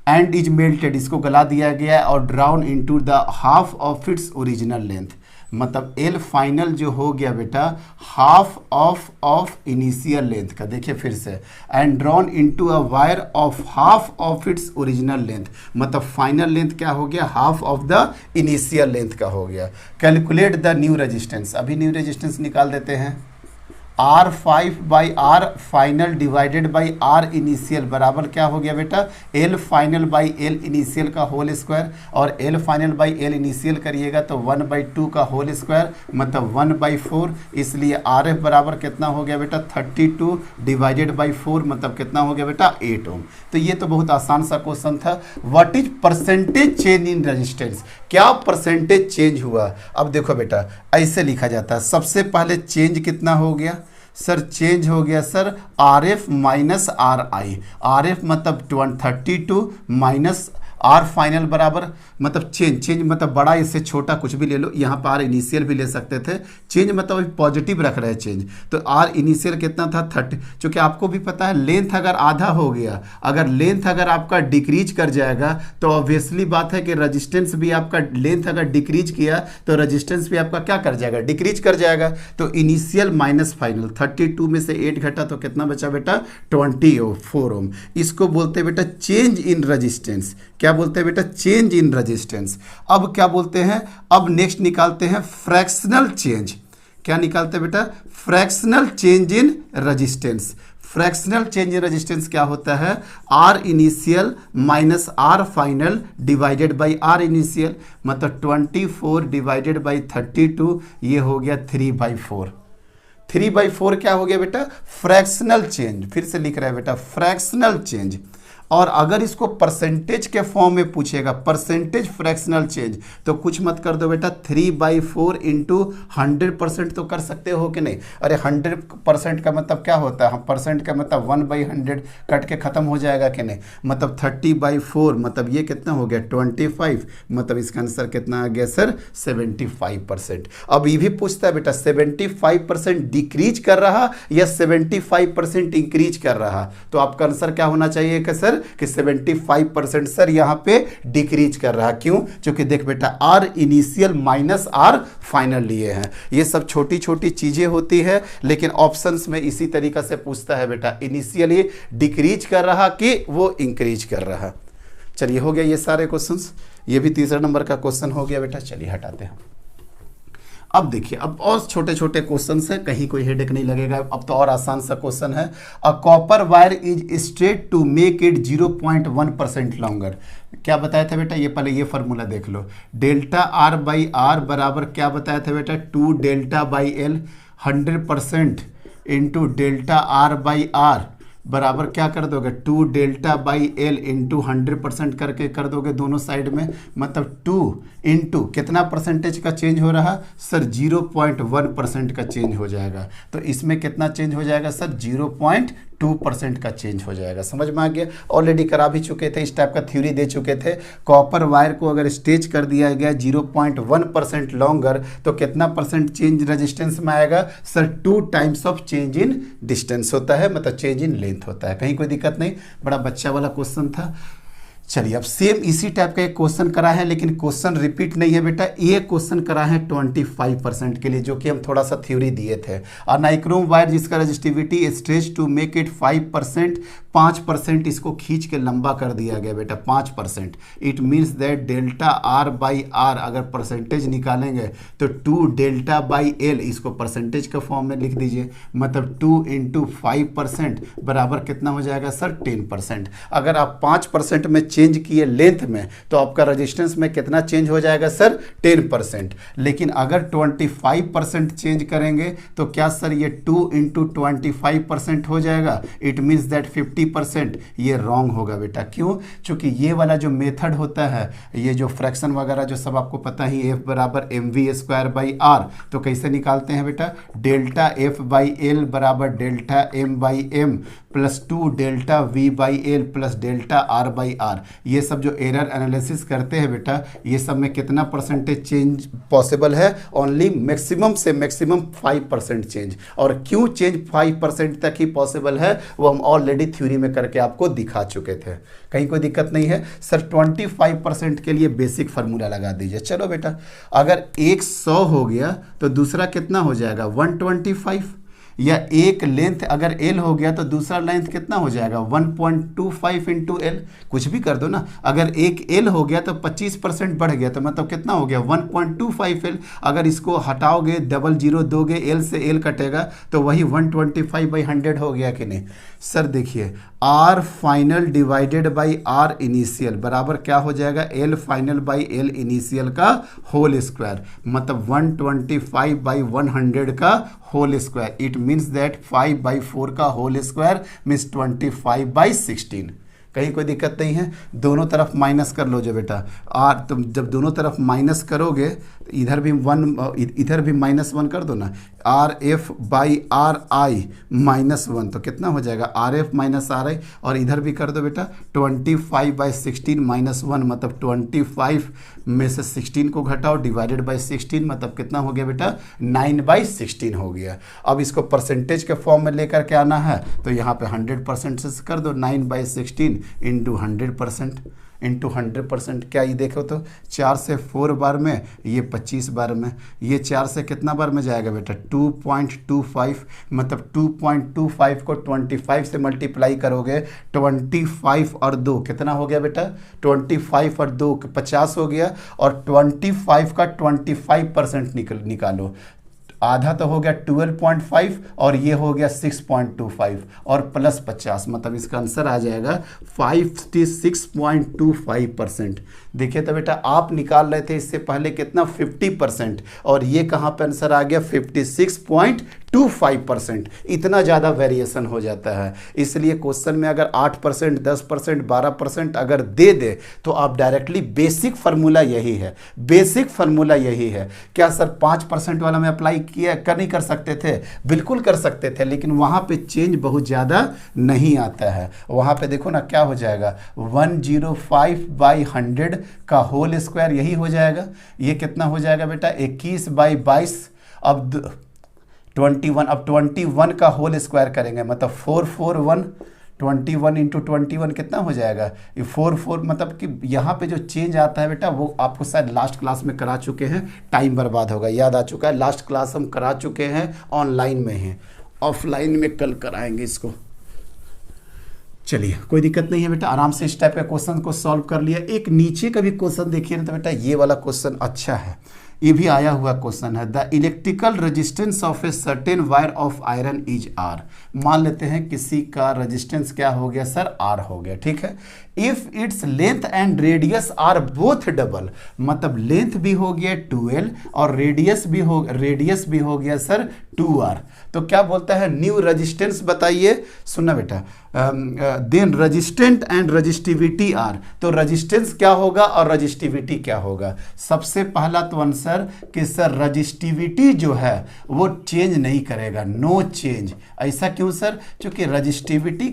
एंड इज मेल्टेड, इसको गला दिया गया और drown into the half of its original length, मतलब एल फाइनल जो हो गया बेटा हाफ ऑफ इनिशियल लेंथ का, देखिए फिर से, and drawn into a wire of half of its original length, मतलब फाइनल लेंथ क्या हो गया half of the initial length का हो गया। कैलकुलेट द न्यू रेजिस्टेंस, अभी न्यू रेजिस्टेंस निकाल देते हैं, R5 by R final divided by R initial बराबर क्या हो गया बेटा L final by L initial का होल स्क्वायर, और L final by L initial करिएगा तो 1/2 का होल स्क्वायर मतलब 1/4, इसलिए आर एफ बराबर कितना हो गया बेटा 32 डिवाइडेड बाई 4 मतलब कितना हो गया बेटा 8 ओम। तो ये तो बहुत आसान सा क्वेश्चन था। What is percentage change in resistance, क्या परसेंटेज चेंज हुआ। अब देखो बेटा ऐसे लिखा जाता है, सबसे पहले चेंज कितना हो गया सर, चेंज हो गया sir R F minus are I, R F मतलब 32 माइनस आर फाइनल बराबर मतलब चेंज मतलब बड़ा इससे छोटा कुछ भी ले लो, यहाँ पर आर इनिशियल भी ले सकते थे, चेंज मतलब पॉजिटिव रख रहे हैं चेंज, तो आर इनिशियल कितना था 30, चूँकि आपको भी पता है लेंथ अगर आधा हो गया, अगर लेंथ अगर आपका डिक्रीज कर जाएगा तो ऑब्वियसली बात है कि रजिस्टेंस भी आपका, लेंथ अगर डिक्रीज किया तो रजिस्टेंस भी आपका क्या कर जाएगा डिक्रीज कर जाएगा। तो इनिशियल माइनस फाइनल 32 में से 8 घटा तो कितना बचा बेटा 24 ओम, इसको बोलते हैं बेटा चेंज इन रजिस्टेंस, क्या बोलते हैं बेटा चेंज इन रेजिस्टेंस। अब क्या बोलते हैं, अब नेक्स्ट निकालते हैं फ्रैक्शनल चेंज, क्या निकालते हैं बेटा fractional change in resistance. Fractional change in resistance क्या होता है R initial minus R final divided by R initial, मतलब 24 डिवाइडेड बाई 32, ये हो गया 3/4। 3/4 क्या हो गया बेटा फ्रैक्शनल चेंज, फिर से लिख रहा है बेटा फ्रैक्शनल चेंज। और अगर इसको परसेंटेज के फॉर्म में पूछेगा परसेंटेज फ्रैक्शनल चेंज, तो कुछ मत कर दो बेटा 3/4 इंटू 100% तो कर सकते हो कि नहीं। अरे 100% का मतलब क्या होता है, परसेंट का मतलब 1/100 कट के ख़त्म हो जाएगा कि नहीं, मतलब 30/4 मतलब ये कितना हो गया 25, मतलब इसका आंसर कितना आ गया सर 75%। अब ये भी पूछता है बेटा 75% डिक्रीज कर रहा या 75% इंक्रीज कर रहा, तो आपका आंसर क्या होना चाहिए कि सर कि 75% सर यहाँ पे डिक्रीज कर रहा, क्यों, क्योंकि देख बेटा R initial minus R final लिए हैं। ये सब छोटी छोटी चीजें होती है, लेकिन ऑप्शंस में इसी तरीका से पूछता है बेटा इनिशियली डिक्रीज कर रहा कि वो इंक्रीज कर रहा। चलिए हो गया ये सारे क्वेश्चंस, ये भी तीसरा नंबर का क्वेश्चन हो गया बेटा। चलिए हटाते हैं। अब देखिए अब और छोटे छोटे क्वेश्चन है, कहीं कोई हेडेक नहीं लगेगा, अब तो और आसान सा क्वेश्चन है। A copper wire is stretched to make it 0.1% longer, क्या बताया था बेटा, ये पहले ये फार्मूला देख लो, डेल्टा आर बाई आर बराबर क्या बताया था बेटा 2 delta by L, 100% into delta R by R बराबर क्या कर दोगे 2 डेल्टा बाई एल इंटू 100% करके कर दोगे दोनों साइड में, मतलब 2 इंटू कितना परसेंटेज का चेंज हो रहा सर 0.1% का चेंज हो जाएगा। तो इसमें कितना चेंज हो जाएगा सर 0.2% का चेंज हो जाएगा। समझ में आ गया? ऑलरेडी करा भी चुके थे, इस टाइप का थ्योरी दे चुके थे। कॉपर वायर को अगर स्टेज कर दिया गया 0.1% लॉन्गर तो कितना परसेंट चेंज रेजिस्टेंस में आएगा sir 2 times of change in distance होता है, मतलब चेंज इन लेंथ होता है। कहीं कोई दिक्कत नहीं, बड़ा बच्चा वाला क्वेश्चन था। चलिए अब सेम इसी टाइप का एक क्वेश्चन करा है, लेकिन क्वेश्चन रिपीट नहीं है बेटा। ये क्वेश्चन करा है 25% के लिए, जो कि हम थोड़ा सा थ्योरी दिए थे। और नाइक्रोम वायर जिसका resistivity stretch to make it 5%, 5% इसको खींच के लंबा कर दिया गया बेटा 5%। It means that delta R by R अगर परसेंटेज निकालेंगे तो 2 डेल्टा बाई एल, इसको परसेंटेज के फॉर्म में लिख दीजिए, मतलब 2 इंटू 5% बराबर कितना हो जाएगा सर 10%। अगर आप 5% में चेंज किए लेंथ में तो आपका रेजिस्टेंस में कितना चेंज हो जाएगा सर 10%। लेकिन अगर 25% चेंज करेंगे तो क्या सर ये 2 इंटू 25% हो जाएगा। It means that 50%। ये रॉन्ग होगा बेटा। क्यों? क्योंकि ये वाला जो मेथड होता है, ये जो फ्रैक्शन वगैरह जो सब आपको पता ही, F बराबर mv² बाई आर, तो कैसे निकालते हैं बेटा, डेल्टा F बाई एल बराबर delta M by M plus 2 delta V by L plus delta R by R. ये सब जो एरर एनालिसिस करते हैं बेटा, ये सब में कितना परसेंटेज चेंज पॉसिबल है, ओनली मैक्सिमम से मैक्सिमम 5% चेंज। और क्यों चेंज 5% तक ही पॉसिबल है वो हम ऑलरेडी थ्योरी में करके आपको दिखा चुके थे। कहीं कोई दिक्कत नहीं है सर। 25% के लिए बेसिक फार्मूला लगा दीजिए। चलो बेटा, अगर एक 100 हो गया तो दूसरा कितना हो जाएगा 125, या एक लेंथ अगर एल हो गया तो दूसरा लेंथ कितना हो जाएगा 1.25 इंटू एल। कुछ भी कर दो ना। अगर एक एल हो गया तो 25% बढ़ गया तो मतलब कितना हो गया 1.25 एल। अगर इसको हटाओगे, डबल जीरो दोगे, एल से एल कटेगा तो वही 125/100 हो गया कि नहीं सर। देखिए R final divided by R initial बराबर क्या हो जाएगा L final by L initial का होल स्क्वायर, मतलब 125/100 का whole square. It means that 5/4 का होल स्क्वायर मीन्स 25/16। कहीं कोई दिक्कत नहीं है। दोनों तरफ माइनस कर लो जो बेटा आर, तुम जब दोनों तरफ माइनस करोगे इधर भी 1 इधर भी -1 कर दो ना, RF बाई RI -1 तो कितना हो जाएगा RF माइनस RI। और इधर भी कर दो बेटा 25/16 -1 मतलब 25 में से 16 को घटाओ डिवाइडेड बाई 16 मतलब कितना हो गया बेटा 9/16 हो गया। अब इसको परसेंटेज के फॉर्म में लेकर के आना है तो यहाँ पे 100% से कर दो 9/16 इंटू 100% इंटू 100%। क्या ये देखो तो 4 से 4 बार में, ये 25 बार में, ये 4 से कितना बार में जाएगा बेटा 2.25 मतलब 2.25 को 25 से मल्टीप्लाई करोगे 25 और 2 कितना हो गया बेटा 25 और 2 50 हो गया। और 25 का 25% निकालो, आधा तो हो गया 12.5 और ये हो गया 6.25 और प्लस 50 मतलब इसका आंसर आ जाएगा 56.25%। देखिए तो बेटा आप निकाल रहे थे इससे पहले कितना 50% और ये कहाँ पे आंसर आ गया 56.25%। इतना ज़्यादा वेरिएशन हो जाता है। इसलिए क्वेश्चन में अगर 8%, 10%, 12% अगर दे दे तो आप डायरेक्टली बेसिक फार्मूला यही है, बेसिक फार्मूला यही है। क्या सर 5% वाला में अप्लाई किया नहीं कर सकते थे? बिल्कुल कर सकते थे, लेकिन वहाँ पे चेंज बहुत ज़्यादा नहीं आता है। वहाँ पे देखो ना क्या हो जाएगा 105/100 का होल स्क्वायर यही हो जाएगा। ये कितना हो जाएगा बेटा 21/22। अब 21, अब 21 का होल स्क्वायर करेंगे मतलब 441, 21 इंटू 21 कितना हो जाएगा ये 44। मतलब कि यहाँ पे जो चेंज आता है बेटा वो आपको शायद लास्ट क्लास में करा चुके हैं, टाइम बर्बाद होगा, याद आ चुका है। लास्ट क्लास हम करा चुके हैं, ऑनलाइन में हैं, ऑफलाइन में कल कराएंगे इसको। चलिए कोई दिक्कत नहीं है बेटा, आराम से इस टाइप के क्वेश्चन को सॉल्व कर लिया। एक नीचे का भी क्वेश्चन देखिए ना तो बेटा ये वाला क्वेश्चन अच्छा है, ये भी आया हुआ क्वेश्चन है। The electrical resistance of a certain wire of iron is R. मान लेते हैं किसी का रेजिस्टेंस क्या हो गया सर आर हो गया, ठीक है। If its length and radius are both double, मतलब लेंथ भी हो गया 2L और रेडियस भी हो गया सर 2r। तो क्या बोलता है, न्यू रेजिस्टेंस बताइए, सुनना बेटा, then resistant and resistivity are. तो रेजिस्टेंस क्या होगा और रजिस्टिविटी क्या होगा? सबसे पहला तो आंसर कि सर रजिस्टिविटी जो है वो चेंज नहीं करेगा, नो चेंज। ऐसा क्यों सर? क्योंकि रजिस्टिविटी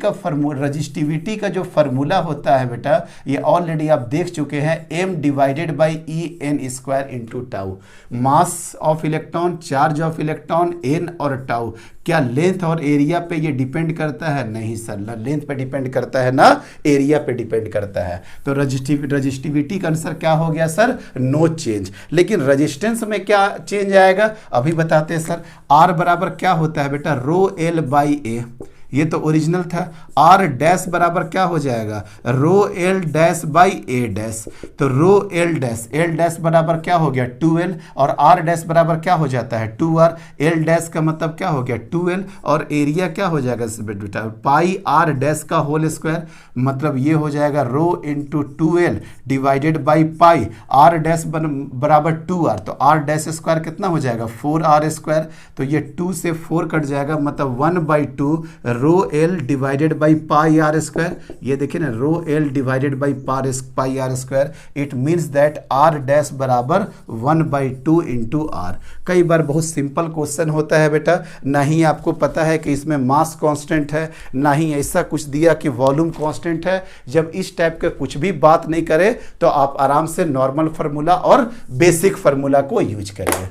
का जो फार्मूला होता है बेटा, ये ऑलरेडी आप देख चुके हैं, m divided by En² into tau. Mass of electron, charge of electron, n और टाउ। क्या लेंथ और एरिया पे ये डिपेंड करता है? नहीं सर, ना लेंथ पे डिपेंड करता है ना एरिया पे डिपेंड करता है। तो रजिस्टिविटी का आंसर क्या हो गया सर? No change. लेकिन रेजिस्टेंस में क्या चेंज आएगा अभी बताते हैं सर। आर बराबर क्या होता है बेटा? रो एल बाई ए, ये तो ओरिजिनल था। आर डैश बराबर क्या हो जाएगा? Rho L dash by A dash. तो रो एल डैश बराबर क्या हो गया? 2l, और आर डैश बराबर क्या हो जाता है? 2r। एल डैश का मतलब क्या हो गया? 2l, और एरिया क्या हो जाएगा बेटा? पाई आर डैश का होल स्क्वायर, मतलब ये हो जाएगा rho into 2l divided by pi R dash बराबर 2r। तो आर डैश स्क्वायर कितना हो जाएगा? 4r²। तो ये 2 से 4 कट जाएगा, मतलब 1/2 rho L divided by pi R square. ये देखिए ना, rho L divided by pi R square. It means that R dash बराबर 1/2 इंटू आर। कई बार बहुत सिंपल क्वेश्चन होता है बेटा, ना ही आपको पता है कि इसमें मास कांस्टेंट है, ना ही ऐसा कुछ दिया कि वॉल्यूम कांस्टेंट है। जब इस टाइप के कुछ भी बात नहीं करे तो आप आराम से नॉर्मल फार्मूला और बेसिक फार्मूला को यूज करिए।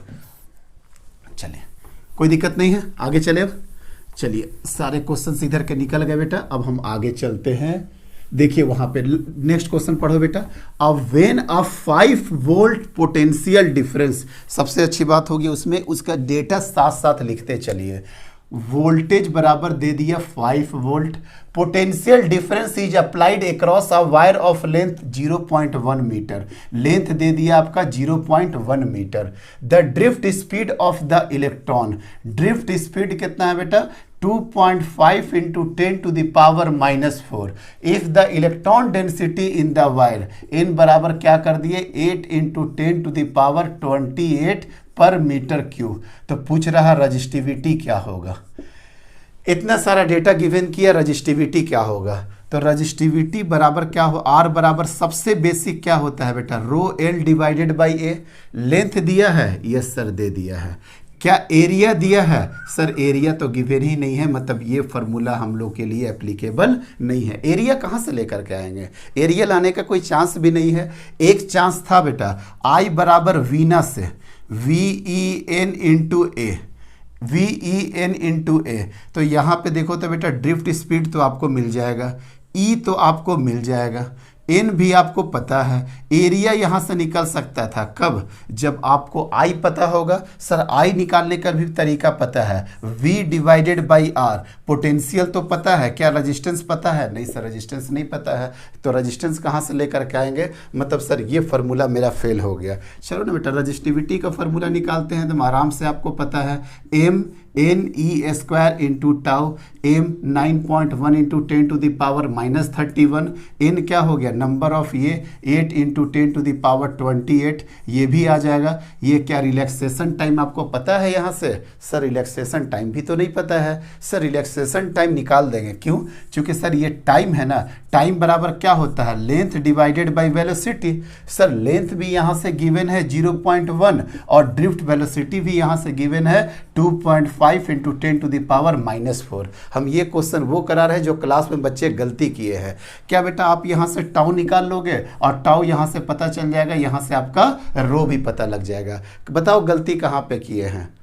चलिए, कोई दिक्कत नहीं है, आगे चले। अब चलिए, सारे क्वेश्चन इधर के निकल गए बेटा, अब हम आगे चलते हैं। देखिए वहां पे नेक्स्ट क्वेश्चन पढ़ो बेटा। अब when a 5 volt potential difference, सबसे अच्छी बात होगी उसमें उसका डेटा साथ साथ लिखते चलिए। वोल्टेज बराबर दे दिया 5 volt, potential difference is applied across a wire of length 0.1 metre, length दे दिया आपका 0.1 metre. The drift speed of the electron, drift speed कितना है बेटा? 2.5 into 10 to the power -4। If the electron density in the wire, n बराबर क्या कर दिए? 8 इंटू 10 टू द पावर 28 पर मीटर क्यूब। तो पूछ रहा रजिस्टिविटी क्या होगा। इतना सारा डेटा गिवन किया, रजिस्टिविटी क्या होगा? तो रजिस्टिविटी बराबर क्या हो? आर बराबर सबसे बेसिक क्या होता है बेटा? Rho L divided by A. Length दिया है? यस सर दे दिया है। क्या एरिया दिया है? सर एरिया तो गिवन ही नहीं है, मतलब ये फार्मूला हम लोग के लिए एप्लीकेबल नहीं है। एरिया कहाँ से लेकर के आएंगे? एरिया लाने का कोई चांस भी नहीं है। एक चांस था बेटा, आई बराबर वीना से, VEN इंटू ए, VEN इंटू ए। तो यहाँ पे देखो तो बेटा ड्रिफ्ट स्पीड तो आपको मिल जाएगा, E तो आपको मिल जाएगा, n भी आपको पता है। एरिया यहाँ से निकल सकता था कब? जब आपको I पता होगा। सर I निकालने का भी तरीका पता है, V divided by R। Potential तो पता है, क्या रेजिस्टेंस पता है? नहीं सर, रेजिस्टेंस नहीं पता है। तो रेजिस्टेंस कहाँ से लेकर के आएंगे? मतलब सर ये फार्मूला मेरा फेल हो गया। चलो ना बेटा, रजिस्टिविटी का फार्मूला निकालते हैं, तो आराम से आपको पता है, m NE² into tau, m 9.1 into 10 to the power -31। n क्या हो गया? नंबर ऑफ ये 8 इंटू 10 टू द पावर 28, ये भी आ जाएगा। ये क्या रिलैक्सेशन टाइम आपको पता है यहाँ से? सर रिलैक्सेशन टाइम भी तो नहीं पता है। सर रिलैक्सेशन टाइम निकाल देंगे, क्यों? क्योंकि सर ये टाइम है ना, टाइम बराबर क्या होता है? Length divided by velocity. Sir length भी यहाँ से गिवन है 0.1, और ड्रिफ्ट वेलोसिटी भी यहाँ से गिवन है 2.5 इंटू 10 टू द पावर -4। हम ये क्वेश्चन वो करा रहे हैं जो क्लास में बच्चे गलती किए हैं। क्या बेटा आप यहाँ से टाउ निकाल लोगे, और टाउ यहाँ से पता चल जाएगा, यहाँ से आपका रो भी पता लग जाएगा। बताओ गलती कहाँ पे किए हैं?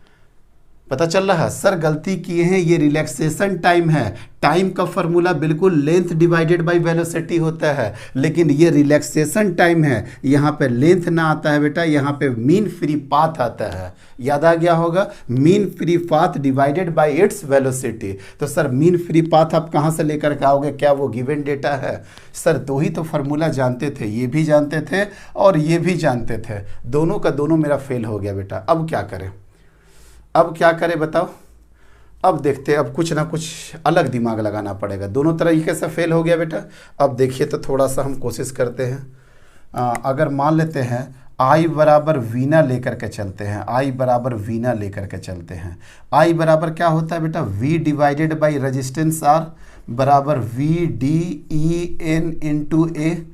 पता चल रहा है? सर गलती किए हैं, ये रिलैक्सेशन टाइम है। टाइम का फॉर्मूला बिल्कुल लेंथ डिवाइडेड बाय वेलोसिटी होता है, लेकिन ये रिलैक्सेशन टाइम है। यहाँ पे लेंथ ना आता है बेटा, यहाँ पे मीन फ्री पाथ आता है। याद आ गया होगा, mean free path divided by its velocity. तो सर मीन फ्री पाथ आप कहाँ से लेकर के आओगे? क्या वो गिवन डेटा है? सर दो ही तो फार्मूला जानते थे, ये भी जानते थे और ये भी जानते थे, दोनों का दोनों मेरा फेल हो गया बेटा। अब क्या करें? अब क्या करें बताओ? अब देखते हैं, अब कुछ ना कुछ अलग दिमाग लगाना पड़ेगा। दोनों तरीके से फेल हो गया बेटा। अब देखिए तो थोड़ा सा हम कोशिश करते हैं। अगर मान लेते हैं आई बराबर वीना लेकर के चलते हैं, आई बराबर वीना लेकर के चलते हैं। आई बराबर क्या होता है बेटा, V divided by resistance R बराबर V D E N into A.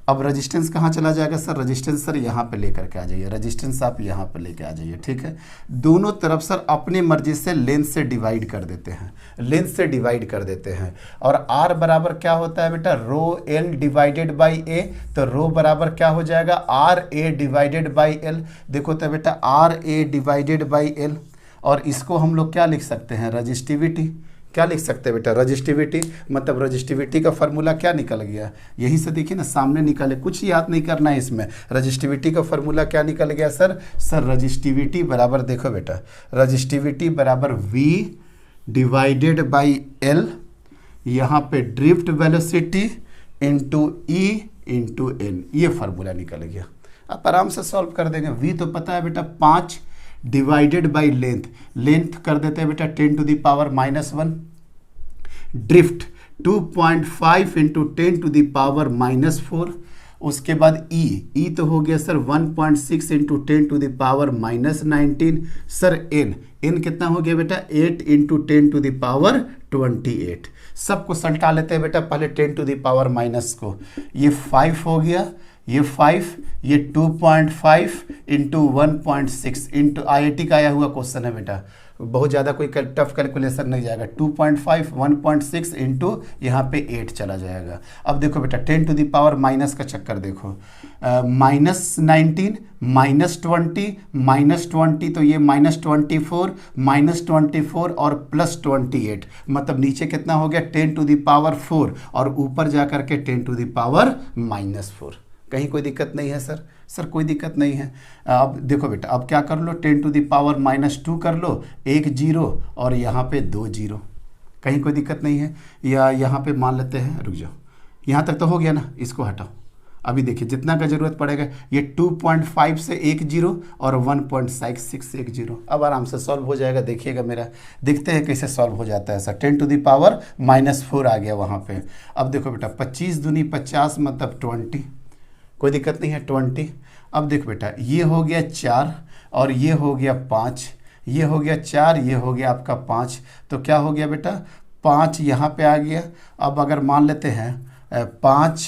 अब रेजिस्टेंस कहाँ चला जाएगा सर, रेजिस्टेंस सर यहाँ पे लेकर के आ जाइए, रेजिस्टेंस आप यहाँ पे लेके आ जाइए, ठीक है। दोनों तरफ सर अपनी मर्जी से लेंथ से डिवाइड कर देते हैं, लेंथ से डिवाइड कर देते हैं। और आर बराबर क्या होता है बेटा, rho L divided by A, तो रो बराबर क्या हो जाएगा, R A divided by L. देखो तो बेटा R A divided by L, और इसको हम लोग क्या लिख सकते हैं, रजिस्टिविटी। क्या लिख सकते हैं बेटा, रजिस्टिविटी। मतलब रजिस्टिविटी का फॉर्मूला क्या निकल गया, यहीं से देखिए ना, सामने निकले, कुछ याद नहीं करना है इसमें। रजिस्टिविटी का फॉर्मूला क्या निकल गया सर, रजिस्टिविटी बराबर, देखो बेटा, रजिस्टिविटी बराबर वी डिवाइडेड बाई एल, यहाँ पे drift velocity into E into N, ये फार्मूला निकल गया। आप आराम से सॉल्व कर देंगे। वी तो पता है बेटा 5 डिवाइडेड बाई लेंथ, लेंथ कर देते हैं बेटा 10 to the power -1, drift 2.5 into 10 to the power -4, उसके बाद ई तो हो गया sir 1.6 into 10 to the power -19, sir N कितना हो गया बेटा 8 इंटू 10 टू द पावर 28। सबको सल्टा लेते हैं बेटा, पहले 10 टू द पावर माइनस को, ये 5 हो गया, ये 5, ये 2.5 इंटू 1.6 इंटू IIT का आया हुआ क्वेश्चन है बेटा, बहुत ज़्यादा कोई टफ कैलकुलेशन नहीं जाएगा। 2.5 1.6 इंटू यहाँ पे 8 चला जाएगा। अब देखो बेटा 10 टू द पावर माइनस का चक्कर देखो, -19 -20 तो ये -24 -24 और +28, मतलब नीचे कितना हो गया 10 टू द पावर 4 और ऊपर जा करके 10 टू द पावर -4। कहीं कोई दिक्कत नहीं है सर, कोई दिक्कत नहीं है। अब देखो बेटा, अब क्या कर लो, 10 टू द पावर -2 कर लो, 1 0 और यहाँ पे 2 0, कहीं कोई दिक्कत नहीं है। या यहाँ पे मान लेते हैं, रुक जाओ, यहाँ तक तो हो गया ना, इसको हटाओ। अभी देखिए जितना का जरूरत पड़ेगा, ये 2.5 से 1 0 और 1.6 से 1 0। अब आराम से सॉल्व हो जाएगा, देखिएगा मेरा, देखते हैं कैसे सॉल्व हो जाता है सर। 10 टू द पावर -4 आ गया वहाँ पे। अब देखो बेटा 25 दूनी 50 मतलब 20, कोई दिक्कत नहीं है 20। अब देख बेटा ये हो गया 4 और ये हो गया 5, ये हो गया 4, ये हो गया आपका 5, तो क्या हो गया बेटा 5 यहाँ पे आ गया। अब अगर मान लेते हैं 5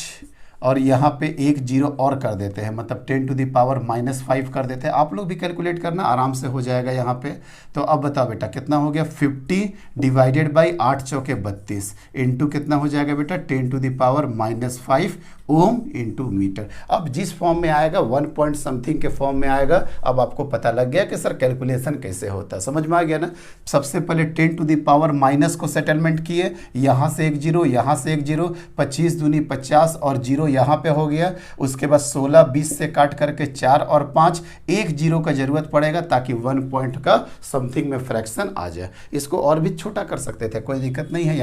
और यहाँ पे 1 0 और कर देते हैं, मतलब 10 टू द पावर -5 कर देते हैं। आप लोग भी कैलकुलेट करना, आराम से हो जाएगा यहाँ पे। तो अब बताओ बेटा कितना हो गया, 50 डिवाइडेड बाई 8 चौके 32 इंटू कितना हो जाएगा बेटा 10 to the power -5 ohm into metre. अब जिस फॉर्म में आएगा 1 पॉइंट समथिंग के फॉर्म में आएगा। अब आपको पता लग गया कि सर कैलकुलेशन कैसे होता है, समझ में आ गया ना। सबसे पहले 10 टू द पावर माइनस को सेटलमेंट किए, यहाँ से 1 0, यहाँ से 1 0, 25 दूनी 50 और 0 यहाँ पे हो गया। उसके बाद 16 20 से काट करके 4 और 5, 1 0 का जरूरत पड़ेगा ताकि 1 पॉइंट का समथिंग में फ्रैक्शन आ जाए। इसको और भी छोटा कर सकते थे, कोई दिक्कत नहीं है।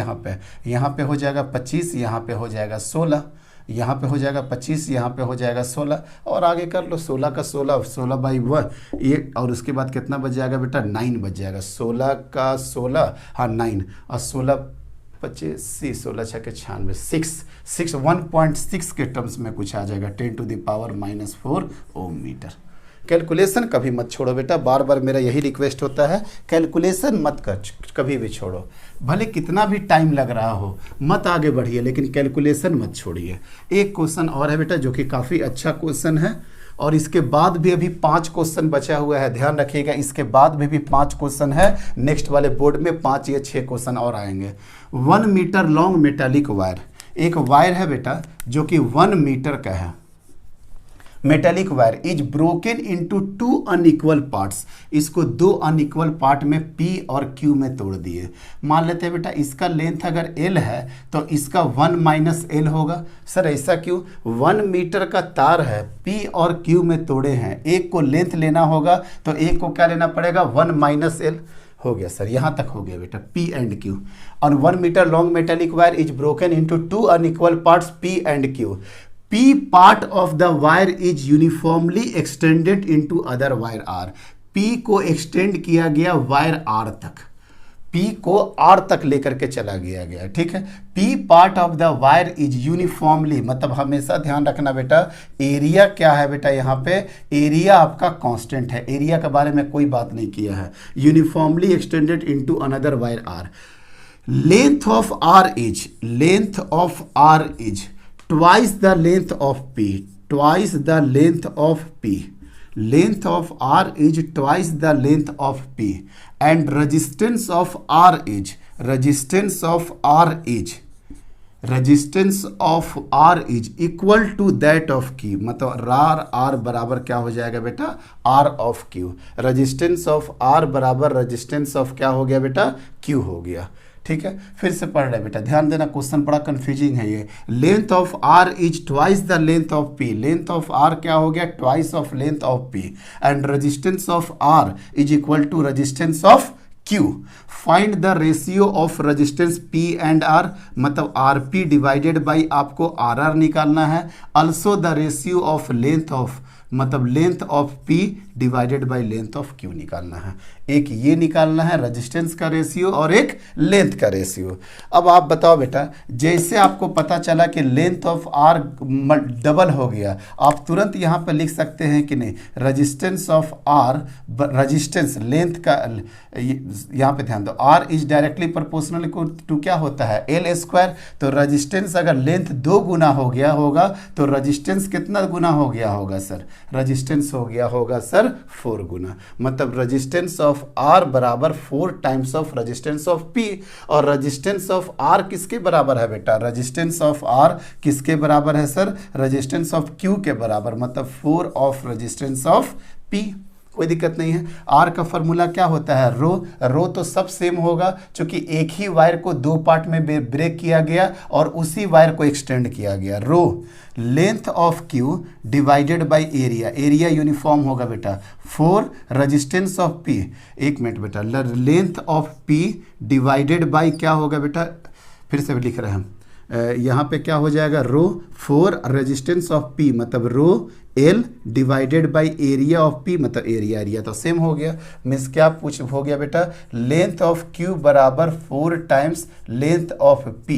यहाँ पे हो जाएगा 25, यहाँ पे हो जाएगा 16, यहाँ पे हो जाएगा 25, यहाँ पे हो जाएगा 16 और आगे कर लो 16 का 16, 16 बाई 1 ये, और उसके बाद कितना बच जाएगा बेटा 9 बच जाएगा। 16 का 16, हाँ 9 और 16 25 16 6 के 96, 1.6 के टर्म्स में कुछ आ जाएगा 10 to the power -4 ohm metre. Calculation कभी मत छोड़ो बेटा, बार बार मेरा यही रिक्वेस्ट होता है, कैलकुलेशन मत कर कभी भी छोड़ो, भले कितना भी टाइम लग रहा हो मत आगे बढ़िए, लेकिन कैलकुलेशन मत छोड़िए। एक क्वेश्चन और है बेटा जो कि काफ़ी अच्छा क्वेश्चन है, और इसके बाद भी अभी 5 क्वेश्चन बचा हुआ है, ध्यान रखिएगा। इसके बाद भी 5 क्वेश्चन है, नेक्स्ट वाले बोर्ड में 5 या 6 क्वेश्चन और आएंगे। 1 मीटर लॉन्ग मेटालिक वायर, एक वायर है बेटा जो कि 1 मीटर का है। Metallic wire is broken into 2 unequal parts, इसको 2 अनइक्वल पार्ट में P और Q में तोड़ दिए। मान लेते हैं बेटा इसका लेंथ अगर L है तो इसका 1 - L होगा। सर ऐसा क्यों, 1 मीटर का तार है, P और Q में तोड़े हैं, एक को लेंथ लेना होगा तो एक को क्या लेना पड़ेगा 1 - L हो गया। सर यहाँ तक हो गया बेटा P एंड Q। और 1 metre long metallic wire is broken into 2 unequal parts P and Q। P part of the wire is uniformly extended into other wire R। P को एक्सटेंड किया गया वायर R तक, P को R तक लेकर के चला गया, ठीक है। P part of the wire is uniformly, मतलब हमेशा ध्यान रखना बेटा, एरिया क्या है बेटा, यहाँ पे एरिया आपका कांस्टेंट है, एरिया के बारे में कोई बात नहीं किया है। Uniformly extended into another wire R। Length of R is twice the length of P, twice the length of P। Length of R is twice the length of P, and resistance of R is equal to that of Q, मतलब R बराबर क्या हो जाएगा बेटा, R of Q। Resistance of R बराबर resistance of क्या हो गया बेटा, Q हो गया, ठीक है। फिर से पढ़ रहे बेटा, ध्यान देना, क्वेश्चन बड़ा कंफ्यूजिंग है ये। Length of R is twice the length of P, length of R क्या हो गया, twice of length of P, and resistance of R is equal to resistance of Q। Find the ratio of resistance P and R, मतलब RP divided by आपको RR निकालना है। Also the ratio of length of, मतलब length of P divided by length of Q निकालना है। एक ये निकालना है रेजिस्टेंस का रेशियो और एक लेंथ का रेशियो। अब आप बताओ बेटा, जैसे आपको पता चला कि लेंथ ऑफ R डबल हो गया, आप तुरंत यहाँ पर लिख सकते हैं कि नहीं, resistance of R, resistance length का, यहाँ पे ध्यान दो, R is directly proportional to क्या होता है, L स्क्वायर। तो रेजिस्टेंस अगर लेंथ 2 गुना हो गया होगा तो रेजिस्टेंस कितना गुना हो गया होगा सर, रेजिस्टेंस हो गया होगा सर 4 गुना। मतलब रेजिस्टेंस ऑफ R बराबर 4 times of resistance of P। और रेजिस्टेंस ऑफ R किसके बराबर है बेटा, रेजिस्टेंस ऑफ R किसके बराबर है सर, रेजिस्टेंस ऑफ Q के बराबर, मतलब 4 ऑफ रेजिस्टेंस ऑफ P। कोई दिक्कत नहीं है। आर का फॉर्मूला क्या होता है, रो तो सब सेम होगा, क्योंकि एक ही वायर को 2 पार्ट में ब्रेक किया गया और उसी वायर को एक्सटेंड किया गया। Rho length of Q divided by area, area uniform होगा बेटा, 4 रेजिस्टेंस ऑफ P, एक मिनट बेटा, length of P divided by क्या होगा बेटा, फिर से लिख रहे हैं हम, यहाँ पे क्या हो जाएगा, रो 4 रेजिस्टेंस ऑफ P, मतलब रो L divided by area of P, मतलब एरिया तो सेम हो गया। मीन्स क्या हो गया बेटा, लेंथ ऑफ Q बराबर 4 टाइम्स लेंथ ऑफ P।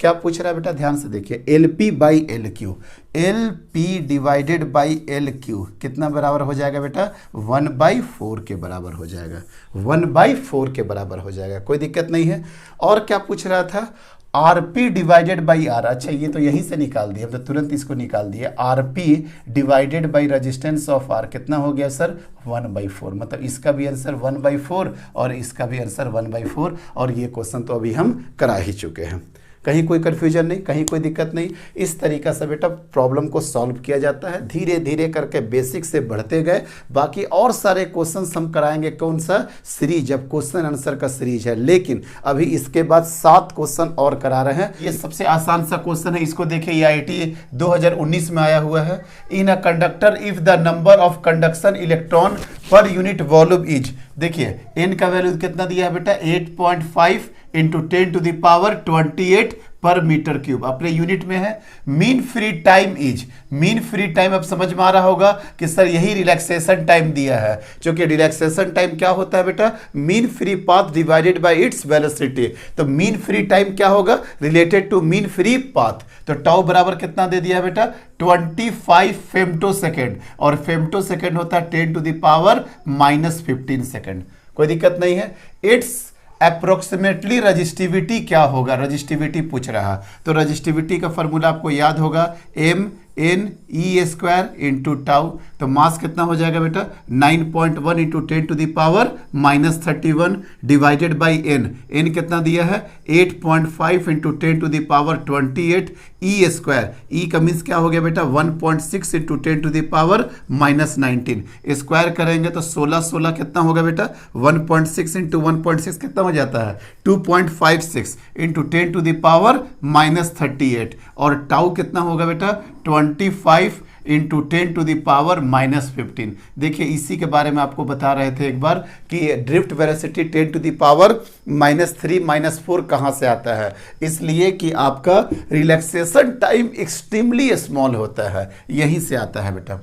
क्या पूछ रहा है बेटा, ध्यान से देखिए, LP by LQ, LP divided by LQ कितना बराबर हो जाएगा बेटा, 1/4 के बराबर हो जाएगा, 1/4 के बराबर हो जाएगा, कोई दिक्कत नहीं है। और क्या पूछ रहा था, RP डिवाइडेड बाई R, अच्छा ये तो यहीं से निकाल दिया, तो तुरंत इसको निकाल दिया, RP divided by resistance of R कितना हो गया सर, 1/4, मतलब इसका भी आंसर 1/4 और इसका भी आंसर 1/4। और ये क्वेश्चन तो अभी हम करा ही चुके हैं, कहीं कोई कन्फ्यूजन नहीं, कहीं कोई दिक्कत नहीं। इस तरीक़ा से बेटा प्रॉब्लम को सॉल्व किया जाता है, धीरे धीरे करके बेसिक से बढ़ते गए। बाकी और सारे क्वेश्चंस हम कराएंगे, कौन सा सीरीज, जब क्वेश्चन आंसर का सीरीज है, लेकिन अभी इसके बाद 7 क्वेश्चन और करा रहे हैं। ये सबसे आसान सा क्वेश्चन है, इसको देखिए, ये IIT 2019 में आया हुआ है। In a conductor if the number of conduction electron per unit volume is, देखिए n का वैल्यू कितना दिया है बेटा, 8.5 इंटू 10 टू द पावर 28 पर मीटर क्यूब, अपने यूनिट में है। Mean free time is, mean free time अब समझ में आ रहा होगा कि सर यही रिलैक्सेशन टाइम दिया है, क्योंकि रिलैक्सेशन टाइम क्या होता है बेटा, mean free path divided by its velocity. तो मीन फ्री टाइम क्या होगा, related to mean free path. तो टाउ बराबर कितना दे दिया है बेटा, 25 फेम्टो सेकेंड, और फेम्टो सेकेंड होता है 10 टू द पावर -15 सेकेंड। कोई दिक्कत नहीं है। इट्स अप्रोक्सीमेटली रजिस्टिविटी क्या होगा, रजिस्टिविटी पूछ रहा, तो रजिस्टिविटी का फॉर्मूला आपको याद होगा, mne² इंटू टाउ। तो मास कितना हो जाएगा बेटा, 9.1 into 10 to the power -31 divided by n कितना दिया है, 8.5 into 10 to the power 28 e², e का मीन्स क्या हो गया बेटा, 1.6 into 10 to the power -19, square करेंगे तो 16 कितना होगा बेटा, 1.6 इंटू 1.6 कितना हो जाता है, 2.56 इंटू 10 टू द पावर -38, और टाउ कितना होगा बेटा, 25 इंटू 10 टू द पावर -15। देखिए इसी के बारे में आपको बता रहे थे एक बार कि drift velocity 10 to the power -3 -4 कहाँ से आता है, इसलिए कि आपका रिलैक्सेशन टाइम एक्सट्रीमली स्मॉल होता है, यहीं से आता है बेटा।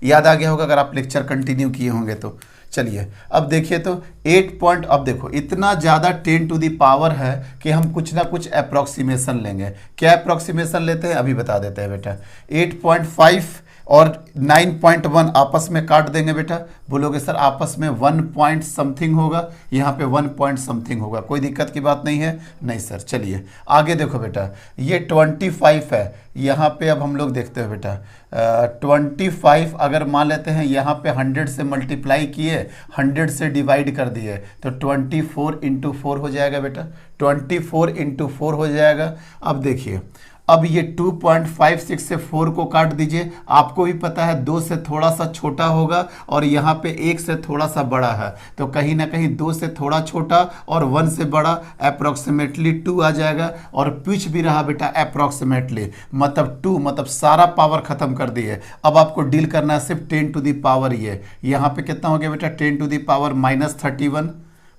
याद आ गया होगा अगर आप लेक्चर कंटिन्यू किए होंगे तो। चलिए अब देखिए तो 8 पॉइंट, अब देखो इतना ज़्यादा 10 टू दी पावर है कि हम कुछ ना कुछ अप्रॉक्सीमेशन लेंगे। क्या अप्रॉक्सीमेशन लेते हैं अभी बता देते हैं बेटा। 8.5 और 9.1 आपस में काट देंगे बेटा। बोलोगे सर आपस में 1 पॉइंट समथिंग होगा, यहाँ पे 1 पॉइंट समथिंग होगा, कोई दिक्कत की बात नहीं है। नहीं सर, चलिए आगे देखो बेटा, ये 25 है, यहाँ पे अब हम लोग देखते हैं बेटा 25 अगर मान लेते हैं यहाँ पे 100 से मल्टीप्लाई किए, 100 से डिवाइड कर दिए तो 24 इंटू 4 हो जाएगा बेटा, 24 इंटू 4 हो जाएगा। अब देखिए अब ये 2.56 से 4 को काट दीजिए, आपको भी पता है 2 से थोड़ा सा छोटा होगा और यहाँ पे 1 से थोड़ा सा बड़ा है, तो कहीं ना कहीं 2 से थोड़ा छोटा और 1 से बड़ा अप्रॉक्सीमेटली 2 आ जाएगा। और पूछ भी रहा बेटा अप्रॉक्सीमेटली मतलब 2, मतलब सारा पावर खत्म कर दिए। अब आपको डील करना है सिर्फ 10 टू दी पावर, ये यहाँ पे कितना हो गया बेटा 10 टू दी पावर -31,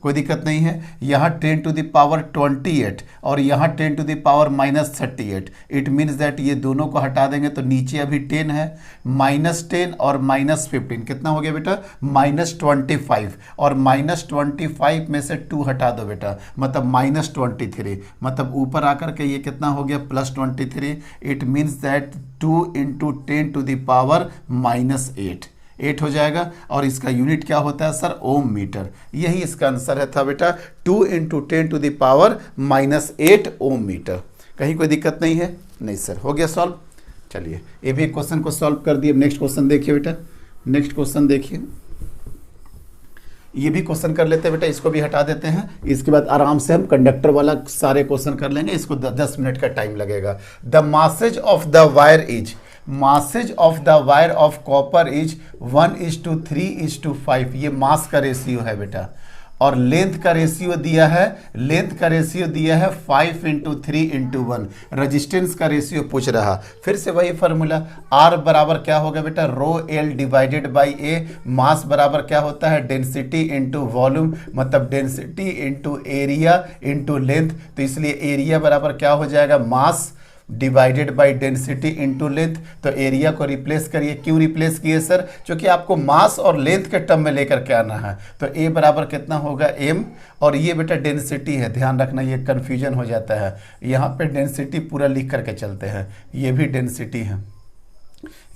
कोई दिक्कत नहीं है। यहाँ 10 टू द पावर 28 और यहाँ 10 to the power -38। It means that ये दोनों को हटा देंगे तो नीचे अभी 10 है, -10 और -15 कितना हो गया बेटा -25, और -25 में से 2 हटा दो बेटा मतलब -23, मतलब ऊपर आकर के ये कितना हो गया +23। It means that 2 into 10 to the power -8 हो जाएगा। और इसका यूनिट क्या होता है सर ओम मीटर, यही इसका आंसर है था बेटा 2 into 10 to the power -8 ohm metre. कहीं कोई दिक्कत नहीं है? नहीं सर, हो गया सॉल्व। चलिए ये भी क्वेश्चन को सॉल्व कर दिए। नेक्स्ट क्वेश्चन देखिए बेटा, नेक्स्ट क्वेश्चन देखिए, ये भी क्वेश्चन कर लेते हैं बेटा, इसको भी हटा देते हैं। इसके बाद आराम से हम कंडक्टर वाला सारे क्वेश्चन कर लेंगे, इसको 10 मिनट का टाइम लगेगा। The masses of the wire is, masses of the wire of copper is 1:3:5, ये मास का रेशियो है बेटा। और लेंथ का रेशियो दिया है, लेंथ का रेशियो दिया है 5 × 3 × 1। रजिस्टेंस का रेशियो पूछ रहा, फिर से वही फार्मूला, R बराबर क्या होगा बेटा ρl डिवाइडेड बाई A। मास बराबर क्या होता है डेंसिटी इंटू वॉल्यूम, मतलब density into area into length. तो इसलिए एरिया बराबर क्या हो जाएगा mass divided by density into length. तो एरिया को रिप्लेस करिए, क्यों रिप्लेस किए सर? क्योंकि आपको मास और लेंथ के टर्म में लेकर के आना है। तो ए बराबर कितना होगा m, और ये बेटा डेंसिटी है, ध्यान रखना ये कन्फ्यूजन हो जाता है, यहाँ पे डेंसिटी पूरा लिख करके चलते हैं, ये भी डेंसिटी है,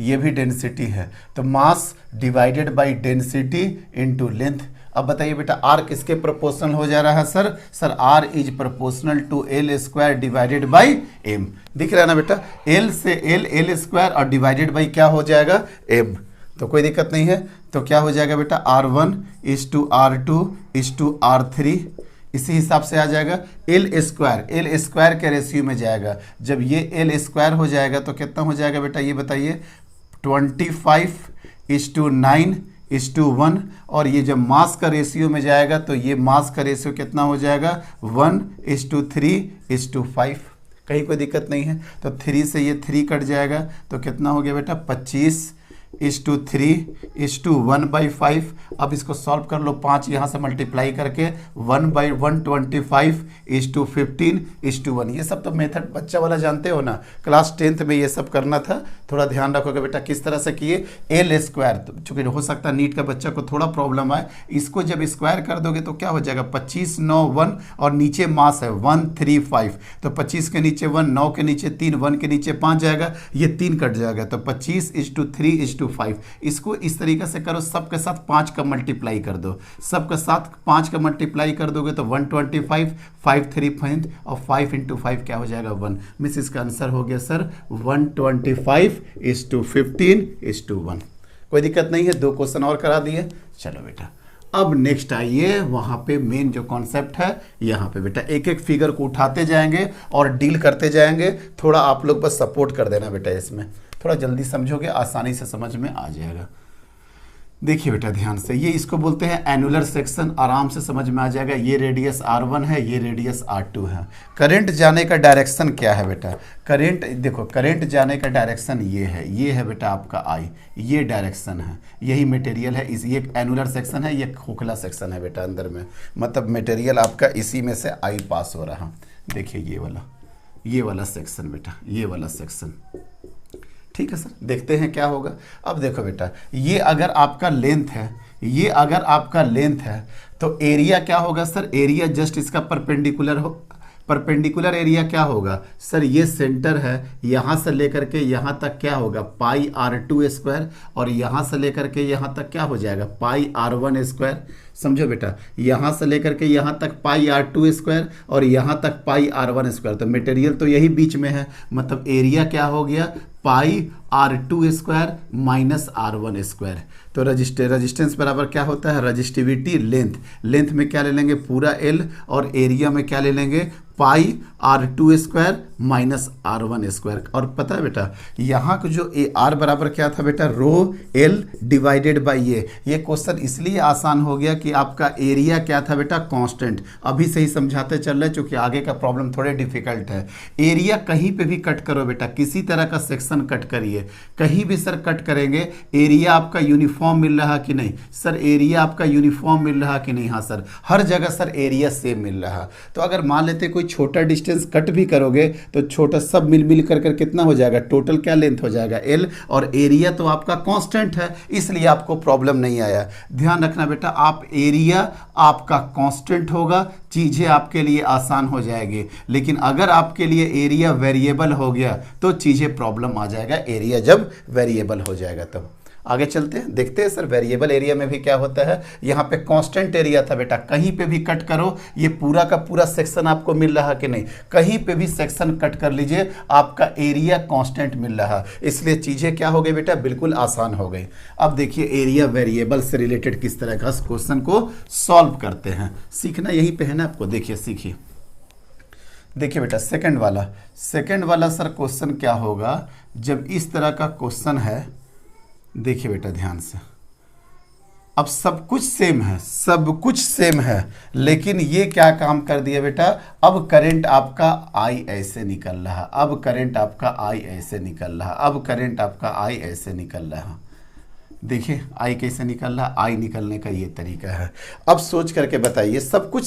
ये भी डेंसिटी है। तो mass divided by density into length. अब बताइए बेटा R किसके प्रोपोर्शनल हो जा रहा है sir? Sir R is proportional to L² divided by M। दिख रहा है ना बेटा, L से L² और डिवाइडेड बाई क्या हो जाएगा M। तो कोई दिक्कत नहीं है। तो क्या हो जाएगा बेटा R1 = R2 = R3, इसी हिसाब से आ जाएगा। L² के रेशियो में जाएगा, जब ये L² हो जाएगा तो कितना हो जाएगा बेटा ये बताइए 25:9:1। और ये जब मास का रेशियो में जाएगा तो ये मास का रेशियो कितना हो जाएगा 1:3:5। कहीं कोई दिक्कत नहीं है। तो 3 से ये 3 कट जाएगा तो कितना हो गया बेटा 25:3:1/5। अब इसको सॉल्व कर लो, 5 यहाँ से मल्टीप्लाई करके 1/125:15:1। ये सब तो मेथड बच्चा वाला जानते हो ना, क्लास 10th में ये सब करना था। थोड़ा ध्यान रखोगे बेटा किस तरह से किए। L², चूंकि हो सकता है नीट का बच्चा को थोड़ा प्रॉब्लम आए, इसको जब स्क्वायर कर दोगे तो क्या हो जाएगा 25, 9, 1 और नीचे मास है 135। तो 25 के नीचे 1, 9 के नीचे 3, 1 के नीचे 5 जाएगा, ये 3 कट जाएगा तो 25:3:5। इसको इस तरीके से करो, सबके साथ 5 का मल्टीप्लाई कर दो, सबके साथ 5 का मल्टीप्लाई कर दोगे तो 125, 5 3 5 और 5 × 5 क्या हो जाएगा 1। मिस इसका आंसर हो गया सर 125:15:1। कोई दिक्कत नहीं है, 2 क्वेश्चन और करा दिए। चलो बेटा अब नेक्स्ट आइए, वहाँ पे मेन जो कॉन्सेप्ट है, यहाँ पे बेटा एक एक फिगर को उठाते जाएंगे और डील करते जाएंगे। थोड़ा आप लोग बस सपोर्ट कर देना बेटा, इसमें थोड़ा जल्दी समझोगे, आसानी से समझ में आ जाएगा। देखिए बेटा ध्यान से, ये इसको बोलते हैं एनुलर सेक्शन, आराम से समझ में आ जाएगा। ये रेडियस R1 है, ये रेडियस R2 है। करंट जाने का डायरेक्शन क्या है बेटा? करंट देखो, करंट जाने का डायरेक्शन ये है बेटा आपका I, ये डायरेक्शन है, यही मटेरियल है। इस ये एनुलर सेक्शन है, ये खोखला सेक्शन है बेटा अंदर में, मतलब मटेरियल आपका इसी में से I पास हो रहा। देखिए ये वाला सेक्शन बेटा, ये वाला सेक्शन, ठीक है सर। देखते हैं क्या होगा। अब देखो बेटा, ये अगर आपका लेंथ है, ये अगर आपका लेंथ है तो एरिया क्या होगा सर, एरिया जस्ट इसका परपेंडिकुलर एरिया क्या होगा सर, ये सेंटर है, यहाँ से लेकर के यहाँ तक क्या होगा पाई r2 स्क्वायर, और यहाँ से लेकर के यहाँ तक क्या हो जाएगा पाई r1 स्क्वायर। समझो बेटा, यहाँ से लेकर के यहाँ तक पाई r2 स्क्वायर और यहाँ तक पाई r1 स्क्वायर, तो मटेरियल तो यही बीच में है, मतलब एरिया क्या हो गया पाई r2 square minus r1 square. तो रजिस्टेंस बराबर क्या होता है, रजिस्टिविटी लेंथ, लेंथ में क्या ले लेंगे पूरा L, और एरिया में क्या ले लेंगे पाई r2 square minus r1 square. और पता है बेटा यहाँ को जो r बराबर क्या था बेटा रो L डिवाइडेड बाई ये क्वेश्चन इसलिए आसान हो गया कि आपका एरिया क्या था बेटा कांस्टेंट। अभी से ही समझाते चल रहे चूंकि आगे का प्रॉब्लम थोड़े डिफिकल्ट है। एरिया कहीं पे भी कट करो बेटा, किसी तरह का सेक्शन कट करिए, कहीं भी सर कट करेंगे एरिया आपका यूनिफॉर्म मिल रहा कि नहीं सर, एरिया आपका यूनिफॉर्म मिल रहा कि नहीं, हाँ सर हर जगह सर एरिया सेम मिल रहा। तो अगर मान लेते कोई छोटा डिस्टेंस कट भी करोगे तो छोटा सब मिल कर कितना हो जाएगा, टोटल क्या लेंथ हो जाएगा L, और एरिया तो आपका कांस्टेंट है इसलिए आपको प्रॉब्लम नहीं आया। ध्यान रखना बेटा, आप एरिया आपका कांस्टेंट होगा, चीज़ें आपके लिए आसान हो जाएगी, लेकिन अगर आपके लिए एरिया वेरिएबल हो गया तो चीज़ें प्रॉब्लम आ जाएगा, एरिया जब वेरिएबल हो जाएगा तब। आगे चलते हैं, देखते हैं सर वेरिएबल एरिया में भी क्या होता है। यहाँ पे कांस्टेंट एरिया था बेटा, कहीं पे भी कट करो ये पूरा का पूरा सेक्शन आपको मिल रहा कि नहीं, कहीं पे भी सेक्शन कट कर लीजिए आपका एरिया कांस्टेंट मिल रहा, इसलिए चीज़ें क्या हो गई बेटा बिल्कुल आसान हो गई। अब देखिए एरिया वेरिएबल से रिलेटेड किस तरह का क्वेश्चन को सॉल्व करते हैं, सीखना यहीं पे है ना आपको। देखिए सीखिए, देखिए बेटा सेकंड वाला सर क्वेश्चन क्या होगा जब इस तरह का क्वेश्चन है। देखिए बेटा ध्यान से, अब सब कुछ सेम है, लेकिन ये क्या काम कर दिया बेटा, अब करंट आपका I ऐसे निकल रहा, अब करंट आपका I ऐसे निकल रहा, अब करंट आपका I ऐसे निकल रहा। देखिए आई कैसे निकल रहा, आई निकलने का ये तरीका है। अब सोच करके बताइए, सब कुछ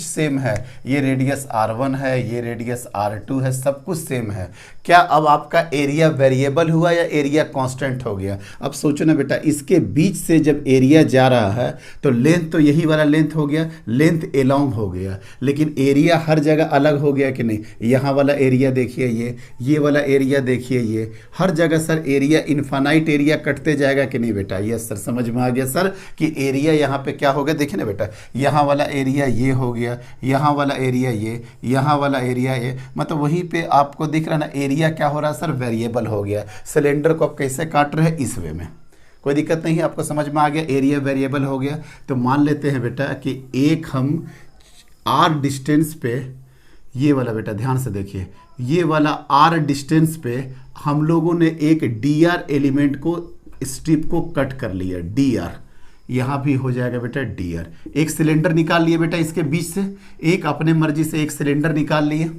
सेम है, ये रेडियस r1 है, ये रेडियस r2 है, सब कुछ सेम है। क्या अब आपका एरिया वेरिएबल हुआ या एरिया कांस्टेंट हो गया? अब सोचो ना बेटा, इसके बीच से जब एरिया जा रहा है तो लेंथ तो यही वाला लेंथ हो गया, लेंथ एलॉन्ग हो गया, लेकिन एरिया हर जगह अलग हो गया कि नहीं। यहाँ वाला एरिया देखिए, ये वाला एरिया देखिए, ये हर जगह सर एरिया इनफाइनाइट एरिया कटते जाएगा कि नहीं बेटा। यस सर, समझ में आ गया सर कि एरिया यहाँ पे क्या हो गया। देखिए ना बेटा, यहाँ वाला एरिया ये हो गया, यहाँ वाला एरिया ये, यहाँ वाला एरिया ये, मतलब वहीं पे आपको दिख रहा ना एरिया क्या हो रहा है सर, वेरिएबल हो गया। सिलेंडर को आप कैसे काट रहे हैं, इस वे में, कोई दिक्कत नहीं है, आपको समझ में आ गया, एरिया वेरिएबल हो गया। तो मान लेते हैं बेटा कि एक हम r डिस्टेंस पे, ये वाला बेटा ध्यान से देखिए, ये वाला r डिस्टेंस पे हम लोगों ने एक dr एलिमेंट को, स्ट्रिप को कट कर लिया, dr, यहाँ भी हो जाएगा बेटा dr। एक सिलेंडर निकाल लिए बेटा इसके बीच से, एक अपने मर्जी से एक सिलेंडर निकाल लिए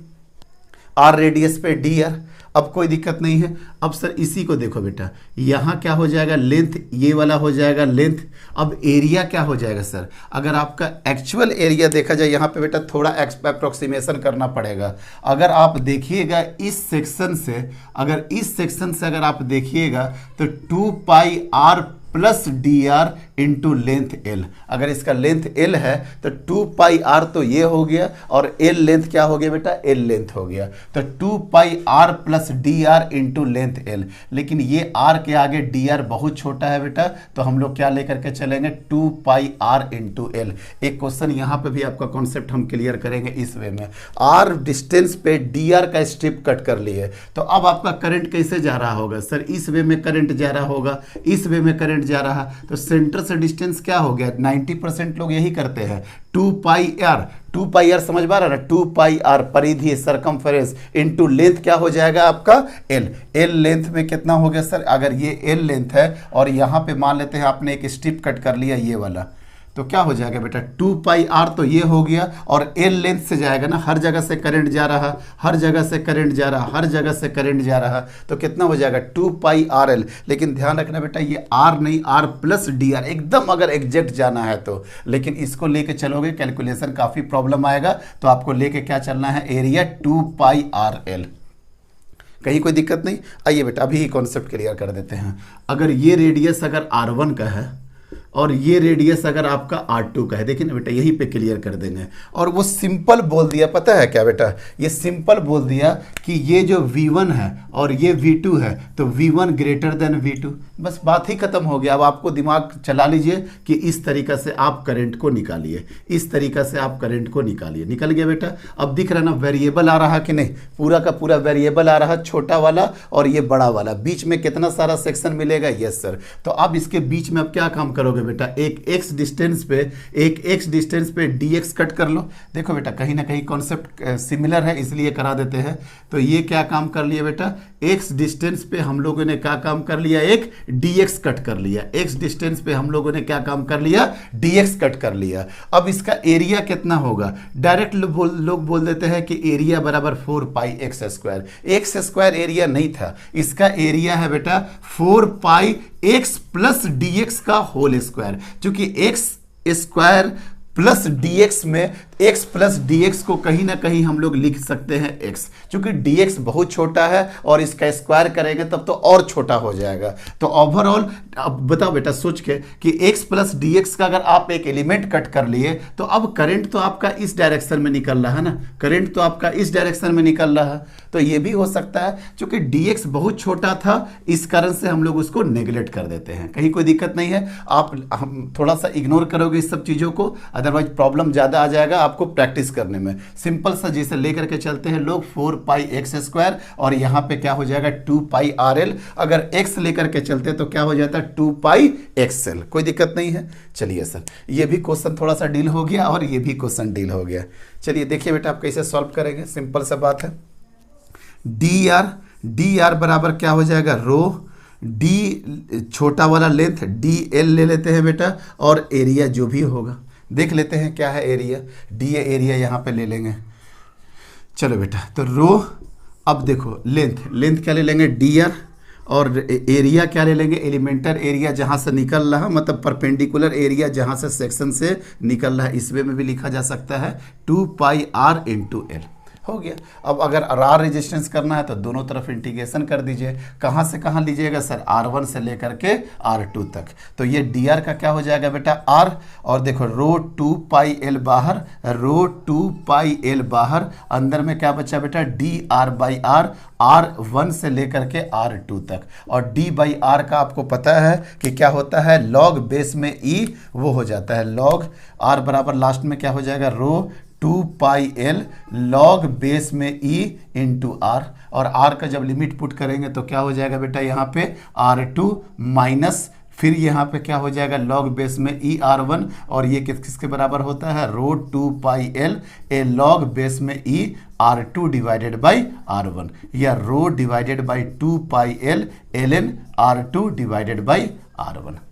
r रेडियस पे dr। अब कोई दिक्कत नहीं है। अब सर इसी को देखो बेटा, यहाँ क्या हो जाएगा, लेंथ ये वाला हो जाएगा लेंथ। अब एरिया क्या हो जाएगा सर, अगर आपका एक्चुअल एरिया देखा जाए, यहाँ पे बेटा थोड़ा अप्रोक्सीमेशन करना पड़ेगा। अगर आप देखिएगा इस सेक्शन से, अगर आप देखिएगा तो 2 पाई r plus D R into length L. अगर इसका लेंथ एल है तो 2 पाई आर तो ये हो गया, और एल लेंथ क्या हो गया बेटा, एल लेंथ हो गया। तो 2 pi R plus D R into length L. लेकिन ये आर के आगे डी आर बहुत छोटा है बेटा, तो हम लोग क्या लेकर के चलेंगे, 2 पाई आर इंटू एल। एक क्वेश्चन यहाँ पे भी आपका कॉन्सेप्ट हम क्लियर करेंगे इस वे में। आर डिस्टेंस पे डी आर का स्ट्रिप कट कर लिए, तो अब आपका करंट कैसे जा रहा होगा सर, इस वे में करंट जा रहा होगा, इस वे में करंट जा रहा। तो सेंटर से डिस्टेंस क्या हो गया, 90% लोग यही करते हैं, 2 पाई आर समझ पा रहा ना, 2 पाई आर परिधि सरकमफेरेंस इनटू लेंथ क्या हो जाएगा आपका एल लेंथ में कितना हो गया सर, अगर ये एल लेंथ है और यहाँ पे मान लेते हैं आपने एक स्ट्रिप कट कर लिया ये वाला, तो क्या हो जाएगा बेटा, 2 पाई आर तो ये हो गया, और एल लेंथ से जाएगा ना, हर जगह से करंट जा रहा, हर जगह से करंट जा रहा, हर जगह से करंट जा रहा, तो कितना हो जाएगा 2 पाई आर एल। लेकिन ध्यान रखना बेटा, ये आर नहीं, आर प्लस डी आर, एकदम अगर एग्जैक्ट जाना है तो। लेकिन इसको लेके चलोगे कैलकुलेशन काफ़ी प्रॉब्लम आएगा, तो आपको लेके क्या चलना है, एरिया 2 पाई आर एल। कहीं कोई दिक्कत नहीं। आइए बेटा अभी ही कॉन्सेप्ट क्लियर कर देते हैं। अगर ये रेडियस अगर R1 का है, और ये रेडियस अगर आपका R2 का है, देखिए ना बेटा, यहीं पे क्लियर कर देंगे। और वो सिंपल बोल दिया, पता है क्या बेटा, ये सिंपल बोल दिया कि ये जो V1 है और ये V2 है, तो V1 ग्रेटर देन V2, बस बात ही खत्म हो गया। अब आपको दिमाग चला लीजिए कि इस तरीका से आप करंट को निकालिए, इस तरीका से आप करंट को निकालिए। निकल गया बेटा। अब दिख रहा ना वेरिएबल आ रहा कि नहीं, पूरा का पूरा वेरिएबल आ रहा, छोटा वाला और ये बड़ा वाला, बीच में कितना सारा सेक्शन मिलेगा, यस सर। तो अब इसके बीच में अब क्या काम करोगे बेटा, एक x डिस्टेंस पे dx कट कर लो। देखो बेटा, कहीं ना कहीं कॉन्सेप्ट सिमिलर है, इसलिए करा देते हैं। तो ये क्या काम कर लिया बेटा, x डिस्टेंस पे हम लोगों ने क्या काम कर लिया, एक dx कट कर लिया। x डिस्टेंस पे हम लोगों ने क्या काम कर लिया, dx कट कर लिया। अब इसका एरिया कितना होगा, डायरेक्ट लोग बोल देते हैं कि एरिया बराबर 4 pi X square. X square area नहीं था, इसका एरिया है बेटा 4 पाई एक्स प्लस dx का होल स्क्वायर। क्योंकि एक्स स्क्वायर प्लस dx में x प्लस dx को कहीं ना कहीं हम लोग लिख सकते हैं x, क्योंकि dx बहुत छोटा है और इसका स्क्वायर करेंगे तब तो और छोटा हो जाएगा। तो ओवरऑल अब बताओ बेटा सोच के कि x प्लस dx का अगर आप एक एलिमेंट कट कर लिए तो अब करंट तो आपका इस डायरेक्शन में निकल रहा है ना, करंट तो आपका इस डायरेक्शन में निकल रहा है। तो ये भी हो सकता है, क्योंकि dx बहुत छोटा था, इस कारण से हम लोग उसको नेगलेक्ट कर देते हैं। कहीं कोई दिक्कत नहीं है, हम थोड़ा सा इग्नोर करोगे इस सब चीज़ों को, अदरवाइज प्रॉब्लम ज़्यादा आ जाएगा आपको प्रैक्टिस करने में। सिंपल सा जैसे लेकर के चलते हैं लोग 4 पाई एक्स स्क्वायर और यहाँ पे क्या हो जाएगा 2 पाई RL। अगर x लेकर के चलते हैं तो क्या हो जाता है 2 पाई XL। कोई दिक्कत नहीं है। चलिए सर, ये भी क्वेश्चन थोड़ा सा डील हो गया और ये भी क्वेश्चन डील हो गया। चलिए देखिए बेटा, आप कैसे सॉल्व करेंगे, सिंपल सा बात है। डी आर बराबर क्या हो जाएगा, रो डी छोटा वाला लेंथ DL ले लेते हैं बेटा, और एरिया जो भी होगा देख लेते हैं क्या है एरिया, डी एरिया यहाँ पे ले लेंगे। चलो बेटा, तो रो, अब देखो लेंथ क्या ले लेंगे DR, और एरिया क्या ले लेंगे, एलिमेंटर एरिया जहाँ से निकल रहा, मतलब परपेंडिकुलर एरिया जहाँ से सेक्शन से निकल रहा है। इस वे में भी लिखा जा सकता है 2 पाई R इंटू L। हो गया। अब अगर R रेजिस्टेंस करना है तो दोनों तरफ इंटीग्रेशन कर दीजिए। कहाँ से कहाँ लीजिएगा सर, R1 से लेकर के R2 तक। तो ये DR का क्या हो जाएगा बेटा R, और देखो रो 2 पाई L बाहर, रो 2 पाई L बाहर, अंदर में क्या बचा बेटा DR बाई R, R1 से लेकर के R2 तक। और D बाई R का आपको पता है कि क्या होता है, लॉग बेस में E वो हो जाता है, लॉग R बराबर लास्ट में क्या हो जाएगा, रो 2 पाई L लॉग बेस में E इंटू R। और R का जब लिमिट पुट करेंगे तो क्या हो जाएगा बेटा, यहाँ पे R2 माइनस, फिर यहाँ पे क्या हो जाएगा लॉग बेस में E R1, और ये किसके बराबर होता है, rho 2 pi L A log base में E R2 divided by R1, या rho divided by 2 pi L ln R2 divided by R1।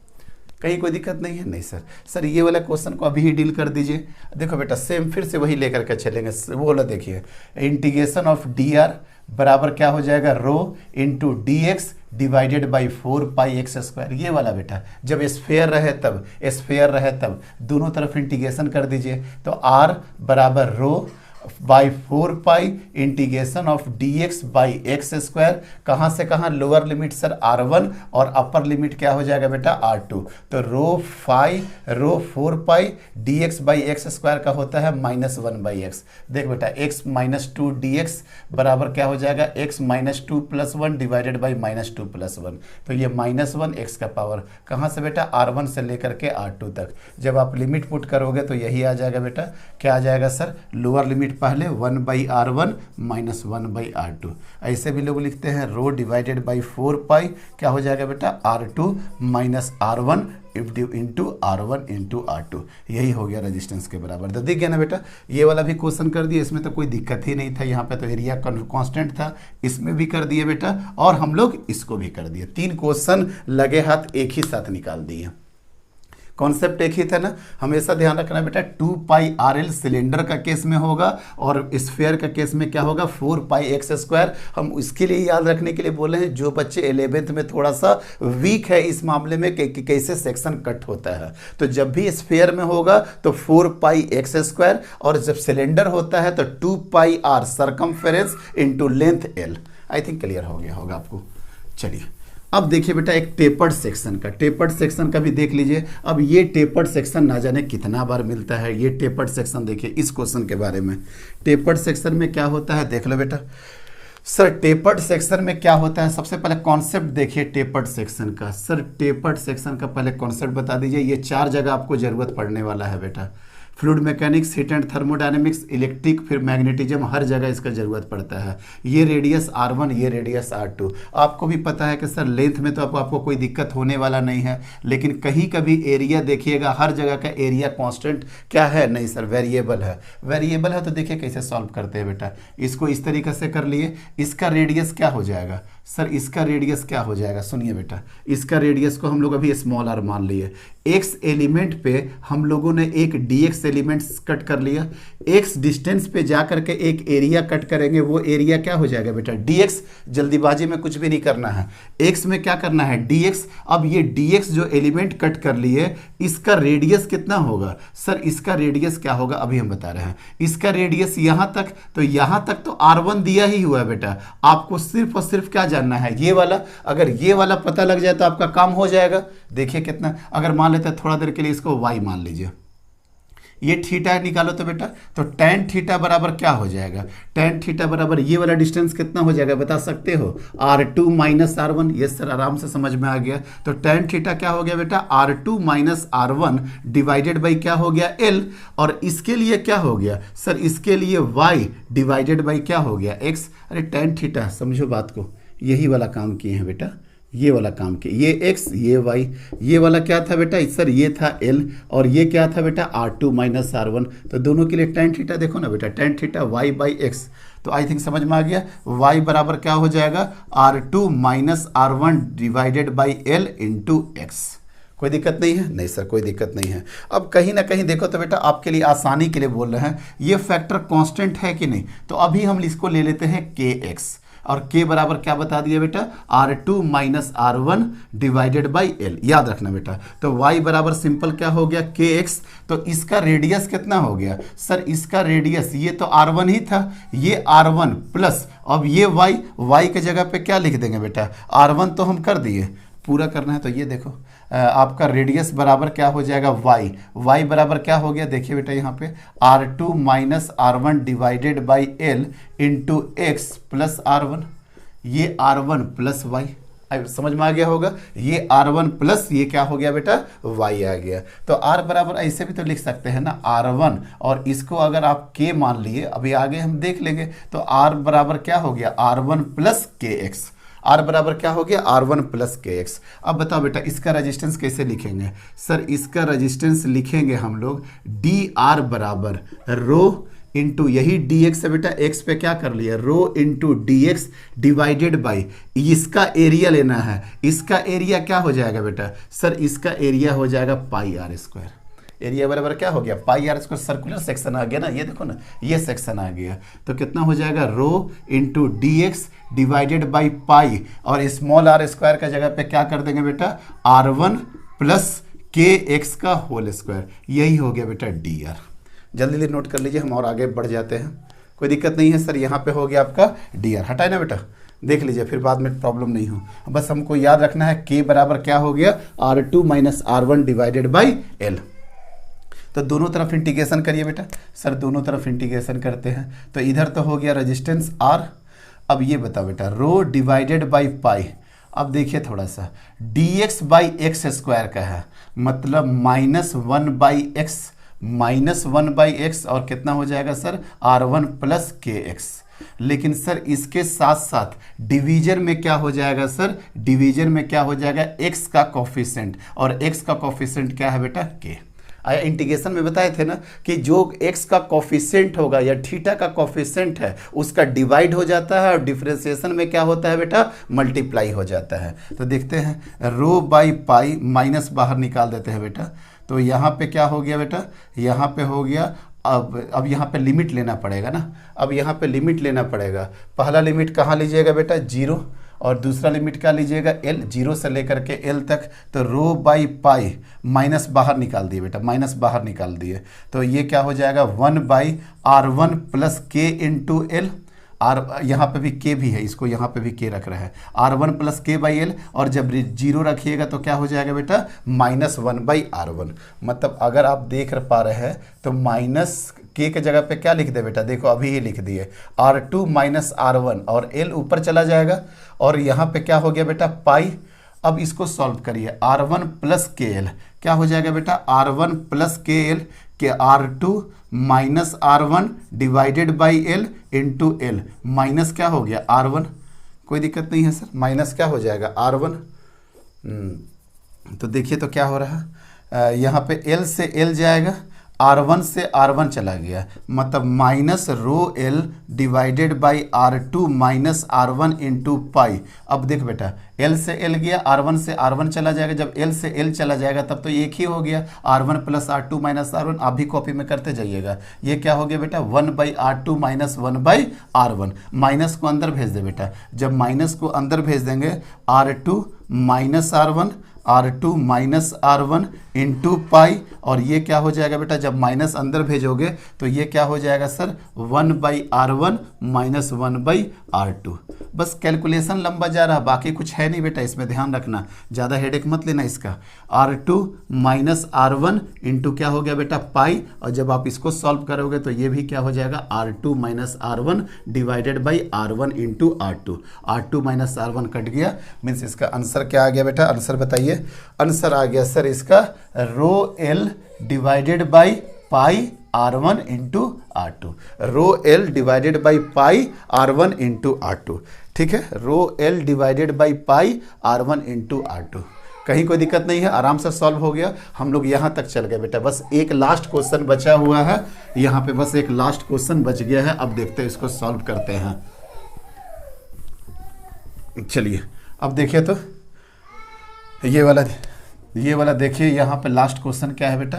कहीं कोई दिक्कत नहीं है, नहीं सर ये वाला क्वेश्चन को अभी ही डील कर दीजिए। देखो बेटा सेम फिर से वही लेकर के चलेंगे, वो वाला देखिए, इंटीग्रेशन ऑफ DR बराबर क्या हो जाएगा, rho into DX divided by 4 pi X square. ये वाला बेटा जब स्फेयर रहे तब दोनों तरफ इंटीग्रेशन कर दीजिए। तो R बराबर rho by 4 pi integration of dx by X square, कहाँ से कहाँ, लोअर लिमिट सर R1 और अपर लिमिट क्या हो जाएगा बेटा R2। तो रो 4 पाई dx बाई एक्स स्क्वायर का होता है -1 बाई एक्स। देख बेटा x माइनस 2 dx बराबर क्या हो जाएगा, x minus 2 plus 1 divided by -2 plus 1। तो ये -1 x का पावर कहाँ से बेटा, R1 से लेकर के R2 तक। जब आप लिमिट पुट करोगे तो यही आ जाएगा बेटा, क्या आ जाएगा सर, लोअर लिमिट पहले 1 by R1 minus 1 by R2। ऐसे भी लोग लिखते हैं रो डिवाइडेड बाई 4 पाई, क्या हो जाएगा बेटा R2 minus R1 into R1 into R2। यही हो गया रेजिस्टेंस के बराबर। तो दिख गया ना बेटा, ये वाला भी क्वेश्चन कर दिया, इसमें तो कोई दिक्कत ही नहीं था, यहाँ पे तो एरिया कांस्टेंट था, इसमें भी कर दिए बेटा, और हम लोग इसको भी कर दिए। 3 क्वेश्चन लगे हाथ एक ही साथ निकाल दिए। कॉन्सेप्ट एक ही था ना, हमेशा ध्यान रखना बेटा 2 पाई RL सिलेंडर का केस में होगा और स्फेयर का केस में क्या होगा 4 पाई एक्स स्क्वायर। हम इसके लिए याद रखने के लिए बोले हैं, जो बच्चे 11th में थोड़ा सा वीक है इस मामले में कि कैसे सेक्शन कट होता है, तो जब भी स्फेयर में होगा तो 4 पाई एक्स स्क्वायर, और जब सिलेंडर होता है तो 2 पाई R circumference into length L। I think clear हो गया होगा आपको। चलिए अब देखिए बेटा एक टेपर्ड सेक्शन का भी देख लीजिए। अब ये टेपर्ड सेक्शन ना जाने कितना बार मिलता है। ये टेपर्ड सेक्शन देखिए इस क्वेश्चन के बारे में, टेपर्ड सेक्शन में क्या होता है देख लो बेटा। सर टेपर्ड सेक्शन में क्या होता है, सबसे पहले कॉन्सेप्ट देखिए टेपर्ड सेक्शन का। सर टेपर्ड सेक्शन का पहले कॉन्सेप्ट बता दीजिए। ये 4 जगह आपको जरूरत पड़ने वाला है बेटा, fluid mechanics, heat and thermodynamics, electric, फिर मैग्नेटिज्म, हर जगह इसका जरूरत पड़ता है। ये रेडियस R1, ये रेडियस R2। आपको भी पता है कि सर लेंथ में तो आपको कोई दिक्कत होने वाला नहीं है, लेकिन कहीं कभी एरिया देखिएगा, हर जगह का एरिया कांस्टेंट क्या है, नहीं सर वेरिएबल है। वेरिएबल है तो देखिए कैसे सॉल्व करते हैं बेटा। इसको इस तरीके से कर लिए, इसका रेडियस क्या हो जाएगा सर, इसका रेडियस क्या हो जाएगा, सुनिए बेटा, इसका रेडियस को हम लोग अभी स्मॉल r मान लिए। x एलिमेंट पे हम लोगों ने एक dx एलिमेंट्स कट कर लिया, x डिस्टेंस पे जा करके एक एरिया कट करेंगे, वो एरिया क्या हो जाएगा बेटा dx। जल्दीबाजी में कुछ भी नहीं करना है, x में क्या करना है dx। अब ये dx जो एलिमेंट कट कर लिए, इसका रेडियस कितना होगा सर, इसका रेडियस क्या होगा अभी हम बता रहे हैं। इसका रेडियस यहाँ तक, तो यहाँ तक तो R1 दिया ही हुआ है बेटा, आपको सिर्फ और सिर्फ क्या जानना है, ये वाला। अगर ये वाला पता लग जाए तो आपका काम हो जाएगा। देखिए कितना, अगर मान लेते हैं थोड़ा देर के लिए इसको y मान लीजिए, ये थीटा निकालो तो बेटा, तो tan थीटा बराबर क्या हो जाएगा, tan थीटा बराबर ये वाला डिस्टेंस कितना हो जाएगा बता सकते हो, R2 माइनस R1। ये सर आराम से समझ में आ गया। तो tan थीटा क्या हो गया बेटा, R2 minus R1 divided by क्या हो गया L, और इसके लिए क्या हो गया सर, इसके लिए y डिवाइडेड बाई क्या हो गया x। अरे tan थीटा समझो बात को, यही वाला काम किए हैं बेटा, ये वाला काम किए, ये x ये y, ये वाला क्या था बेटा सर, ये था L, और ये क्या था बेटा R2 माइनस R1। तो दोनों के लिए tan थीटा देखो ना बेटा, tan theta y by x। तो आई थिंक समझ में आ गया, y बराबर क्या हो जाएगा R2 minus R1 divided by L into x। कोई दिक्कत नहीं है, नहीं सर कोई दिक्कत नहीं है। अब कहीं ना कहीं देखो तो बेटा आपके लिए आसानी के लिए बोल रहे हैं, ये फैक्टर कांस्टेंट है कि नहीं, तो अभी हम इसको ले लेते हैं kx, और k बराबर क्या बता दिया बेटा R2 minus R1 divided by L, याद रखना बेटा। तो y बराबर सिंपल क्या हो गया kx। तो इसका रेडियस कितना हो गया सर, इसका रेडियस ये तो R1 ही था, ये R1 प्लस अब ये y के जगह पे क्या लिख देंगे बेटा, R1 तो हम कर दिए, पूरा करना है तो ये देखो आपका रेडियस बराबर क्या हो जाएगा y बराबर क्या हो गया देखिए बेटा यहाँ पे R2 minus R1 divided by L into x plus R1, ये R1 प्लस y। समझ में आ गया होगा, ये R1 प्लस ये क्या हो गया बेटा y आ गया। तो r बराबर ऐसे भी तो लिख सकते हैं ना R1, और इसको अगर आप k मान लिए, अभी आगे हम देख लेंगे, तो r बराबर क्या हो गया R1 प्लस kx। R बराबर क्या हो गया R1 प्लस kx। अब बताओ बेटा इसका रेजिस्टेंस कैसे लिखेंगे सर, इसका रेजिस्टेंस लिखेंगे हम लोग dr बराबर रो इंटू यही dx है बेटा, x पे क्या कर लिया रो इंटू dx डिवाइडेड बाई, इसका एरिया लेना है, इसका एरिया क्या हो जाएगा बेटा सर, इसका एरिया हो जाएगा पाई आर स्क्वायर। एरिया बराबर क्या हो गया पाई आर स्क्वायर, सर्कुलर सेक्शन आ गया ना, ये देखो ना ये सेक्शन आ गया। तो कितना हो जाएगा rho into dx divided by pi, और स्मॉल आर स्क्वायर का जगह पे क्या कर देंगे बेटा R1 प्लस kx का होल स्क्वायर, यही हो गया बेटा dr। जल्दी जल्दी नोट कर लीजिए, हम और आगे बढ़ जाते हैं, कोई दिक्कत नहीं है सर। यहाँ पे हो गया आपका dr, हटाए ना बेटा, देख लीजिए फिर बाद में प्रॉब्लम नहीं हो। बस हमको याद रखना है k बराबर क्या हो गया R2 minus R1 divided by L। तो दोनों तरफ इंटीग्रेशन करिए बेटा, सर दोनों तरफ इंटीग्रेशन करते हैं, तो इधर तो हो गया रेजिस्टेंस R। अब ये बताओ बेटा रो डिवाइडेड बाई पाई, अब देखिए थोड़ा सा dx बाई एक्स स्क्वायर का है, मतलब -1 बाई एक्स, -1 बाई एक्स, और कितना हो जाएगा सर R1 प्लस kx। लेकिन सर इसके साथ साथ डिवीजन में क्या हो जाएगा सर, डिवीजन में क्या हो जाएगा x का कोफिशिएंट, और x का कोफिशिएंट क्या है बेटा k। आया इंटीग्रेशन में बताए थे ना कि जो x का कोफिशिएंट होगा या थीटा का कोफिशिएंट है उसका डिवाइड हो जाता है, और डिफरेंशिएशन में क्या होता है बेटा मल्टीप्लाई हो जाता है। तो देखते हैं रो बाई पाई, माइनस बाहर निकाल देते हैं बेटा, तो यहाँ पे क्या हो गया बेटा, यहाँ पे हो गया अब यहाँ पे लिमिट लेना पड़ेगा ना, अब यहाँ पे लिमिट लेना पड़ेगा। पहला लिमिट कहाँ लीजिएगा बेटा 0, और दूसरा लिमिट क्या लीजिएगा L, 0 से लेकर के L तक। तो रो बाई पाई, माइनस बाहर निकाल दिए बेटा, माइनस बाहर निकाल दिए, तो ये क्या हो जाएगा 1 by R1 plus k into L। R यहाँ पे भी के भी है, इसको यहाँ पे भी के रख रहा है, R1 प्लस के बाई एल, और जब 0 रखिएगा तो क्या हो जाएगा बेटा -1/R1। मतलब अगर आप देख पा रहे हैं तो माइनस के जगह पे क्या लिख दे बेटा, देखो अभी ही लिख दिए R2 - R1, और एल ऊपर चला जाएगा और यहाँ पे क्या हो गया बेटा पाई। अब इसको सॉल्व करिए, R1 प्लस के एल क्या हो जाएगा बेटा, R1 प्लस के एल के R2 minus R1 divided by L into L, minus क्या हो गया R1, कोई दिक्कत नहीं है सर, माइनस क्या हो जाएगा R1। तो देखिए तो क्या हो रहा है, यहाँ पे एल से एल जाएगा, R1 से R1 चला गया, मतलब minus rho L divided by R2 minus R1 into pi. अब देख बेटा L से L गया, R1 से R1 चला जाएगा, जब L से L चला जाएगा तब तो एक ही हो गया, R1 plus R2 minus R1। आप भी कॉपी में करते जाइएगा, ये क्या हो गया बेटा 1/R2 माइनस 1/R1। माइनस को अंदर भेज दे बेटा, जब माइनस को अंदर भेज देंगे R2 minus R2 minus R1 into pi, और ये क्या हो जाएगा बेटा, जब माइनस अंदर भेजोगे तो ये क्या हो जाएगा सर 1/R1 माइनस 1/R2। बस कैलकुलेशन लंबा जा रहा, बाकी कुछ है नहीं बेटा, इसमें ध्यान रखना, ज़्यादा हेडेक मत लेना इसका। R2 माइनस R1 इंटू क्या हो गया बेटा पाई, और जब आप इसको सॉल्व करोगे तो ये भी क्या हो जाएगा R2 minus R1 divided by R1 into R2। R2 minus R1 cut गया, मीन्स इसका आंसर क्या आ गया बेटा, आंसर बताइए। आंसर आ गया सर इसका रो L divided by pi R1 into R2, row L divided by pi R1 into R2। ठीक है, रो L divided by pi R1 into R2। कहीं कोई दिक्कत नहीं है, आराम से सॉल्व हो गया, हम लोग यहाँ तक चल गए बेटा। बस एक लास्ट क्वेश्चन बचा हुआ है, यहाँ पे बस एक लास्ट क्वेश्चन बच गया है, अब देखते हैं इसको सॉल्व करते हैं। चलिए अब देखिए तो ये वाला देखिए, यहाँ पे लास्ट क्वेश्चन क्या है बेटा,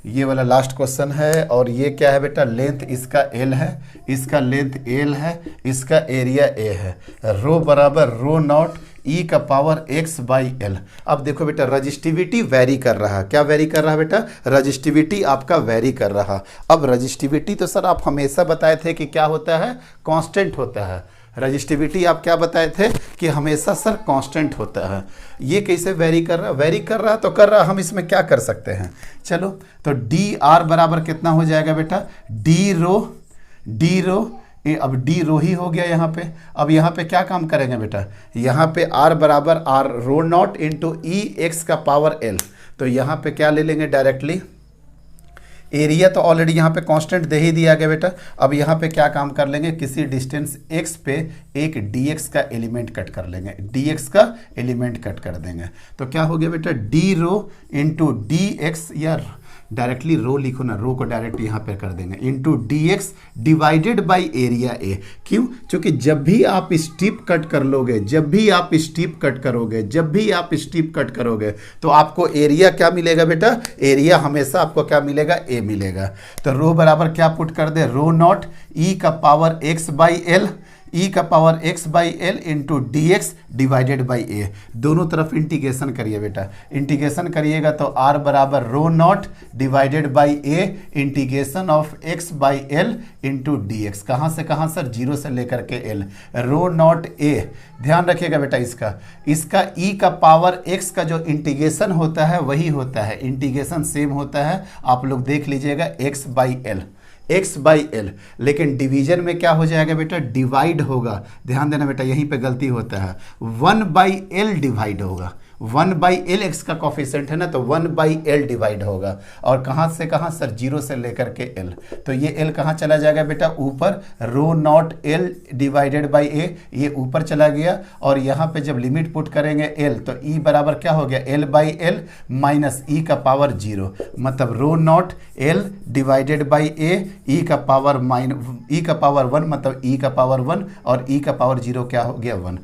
ये वाला लास्ट क्वेश्चन है, और ये क्या है बेटा, लेंथ इसका L है, इसका लेंथ L है, इसका एरिया A है, रो बराबर रो नॉट E का पावर x बाई L। अब देखो बेटा रजिस्टिविटी वेरी कर रहा, क्या वेरी कर रहा बेटा, रजिस्टिविटी आपका वेरी कर रहा। अब रजिस्टिविटी तो सर आप हमेशा बताए थे कि क्या होता है, कांस्टेंट होता है। रजिस्टिविटी आप क्या बताए थे कि हमेशा सर कांस्टेंट होता है। ये कैसे वेरी कर रहा, वेरी कर रहा तो कर रहा, हम इसमें क्या कर सकते हैं, चलो तो डी आर बराबर कितना हो जाएगा बेटा, डी रो अब डी रो ही हो गया यहाँ पे। अब यहाँ पे क्या काम करेंगे बेटा, यहाँ पे आर बराबर R rho not into E X का पावर एल, तो यहाँ पे क्या ले लेंगे डायरेक्टली, एरिया तो ऑलरेडी यहाँ पे कांस्टेंट दे ही दिया गया बेटा। अब यहाँ पे क्या काम कर लेंगे, किसी डिस्टेंस x पे एक dx का एलिमेंट कट कर लेंगे, dx का एलिमेंट कट कर देंगे, तो क्या हो गया बेटा D rho into D x, या डायरेक्टली रो लिखो ना, रो को डायरेक्ट यहाँ पे कर देंगे, into D X divided by area ए। क्यों, क्योंकि जब भी आप स्ट्रिप कट कर लोगे, जब भी आप स्ट्रिप कट करोगे तो आपको एरिया क्या मिलेगा बेटा, एरिया हमेशा आपको क्या मिलेगा, ए मिलेगा। तो रो बराबर क्या पुट कर दे, रो नॉट ई का power X by L, E का power X by L into D X divided by A. दोनों तरफ इंटीग्रेशन करिए बेटा, इंटीग्रेशन करिएगा तो आर बराबर rho naught divided by A integration of X by L into D X. कहाँ से कहाँ सर, जीरो से लेकर के एल, रो नॉट ए। ध्यान रखिएगा बेटा इसका ई का पावर एक्स का जो इंटीग्रेशन होता है वही होता है, इंटीग्रेशन सेम होता है, आप लोग देख लीजिएगा एक्स बाई एल, लेकिन डिवीजन में क्या हो जाएगा बेटा, डिवाइड होगा। ध्यान देना बेटा, यहीं पे गलती होता है, 1/L डिवाइड होगा, 1/L एक्स का कॉफिशेंट है ना, तो 1/L डिवाइड होगा। और कहाँ से कहाँ सर, जीरो से लेकर के L, तो ये L कहाँ चला जाएगा बेटा, ऊपर, रो नॉट L डिवाइडेड बाई ए, ये ऊपर चला गया। और यहाँ पे जब लिमिट पुट करेंगे L, तो E बराबर क्या हो गया, L/L माइनस E का पावर 0, मतलब rho naught L divided by A, E का पावर 1, मतलब E का पावर 1, और E का पावर 0 क्या हो गया 1।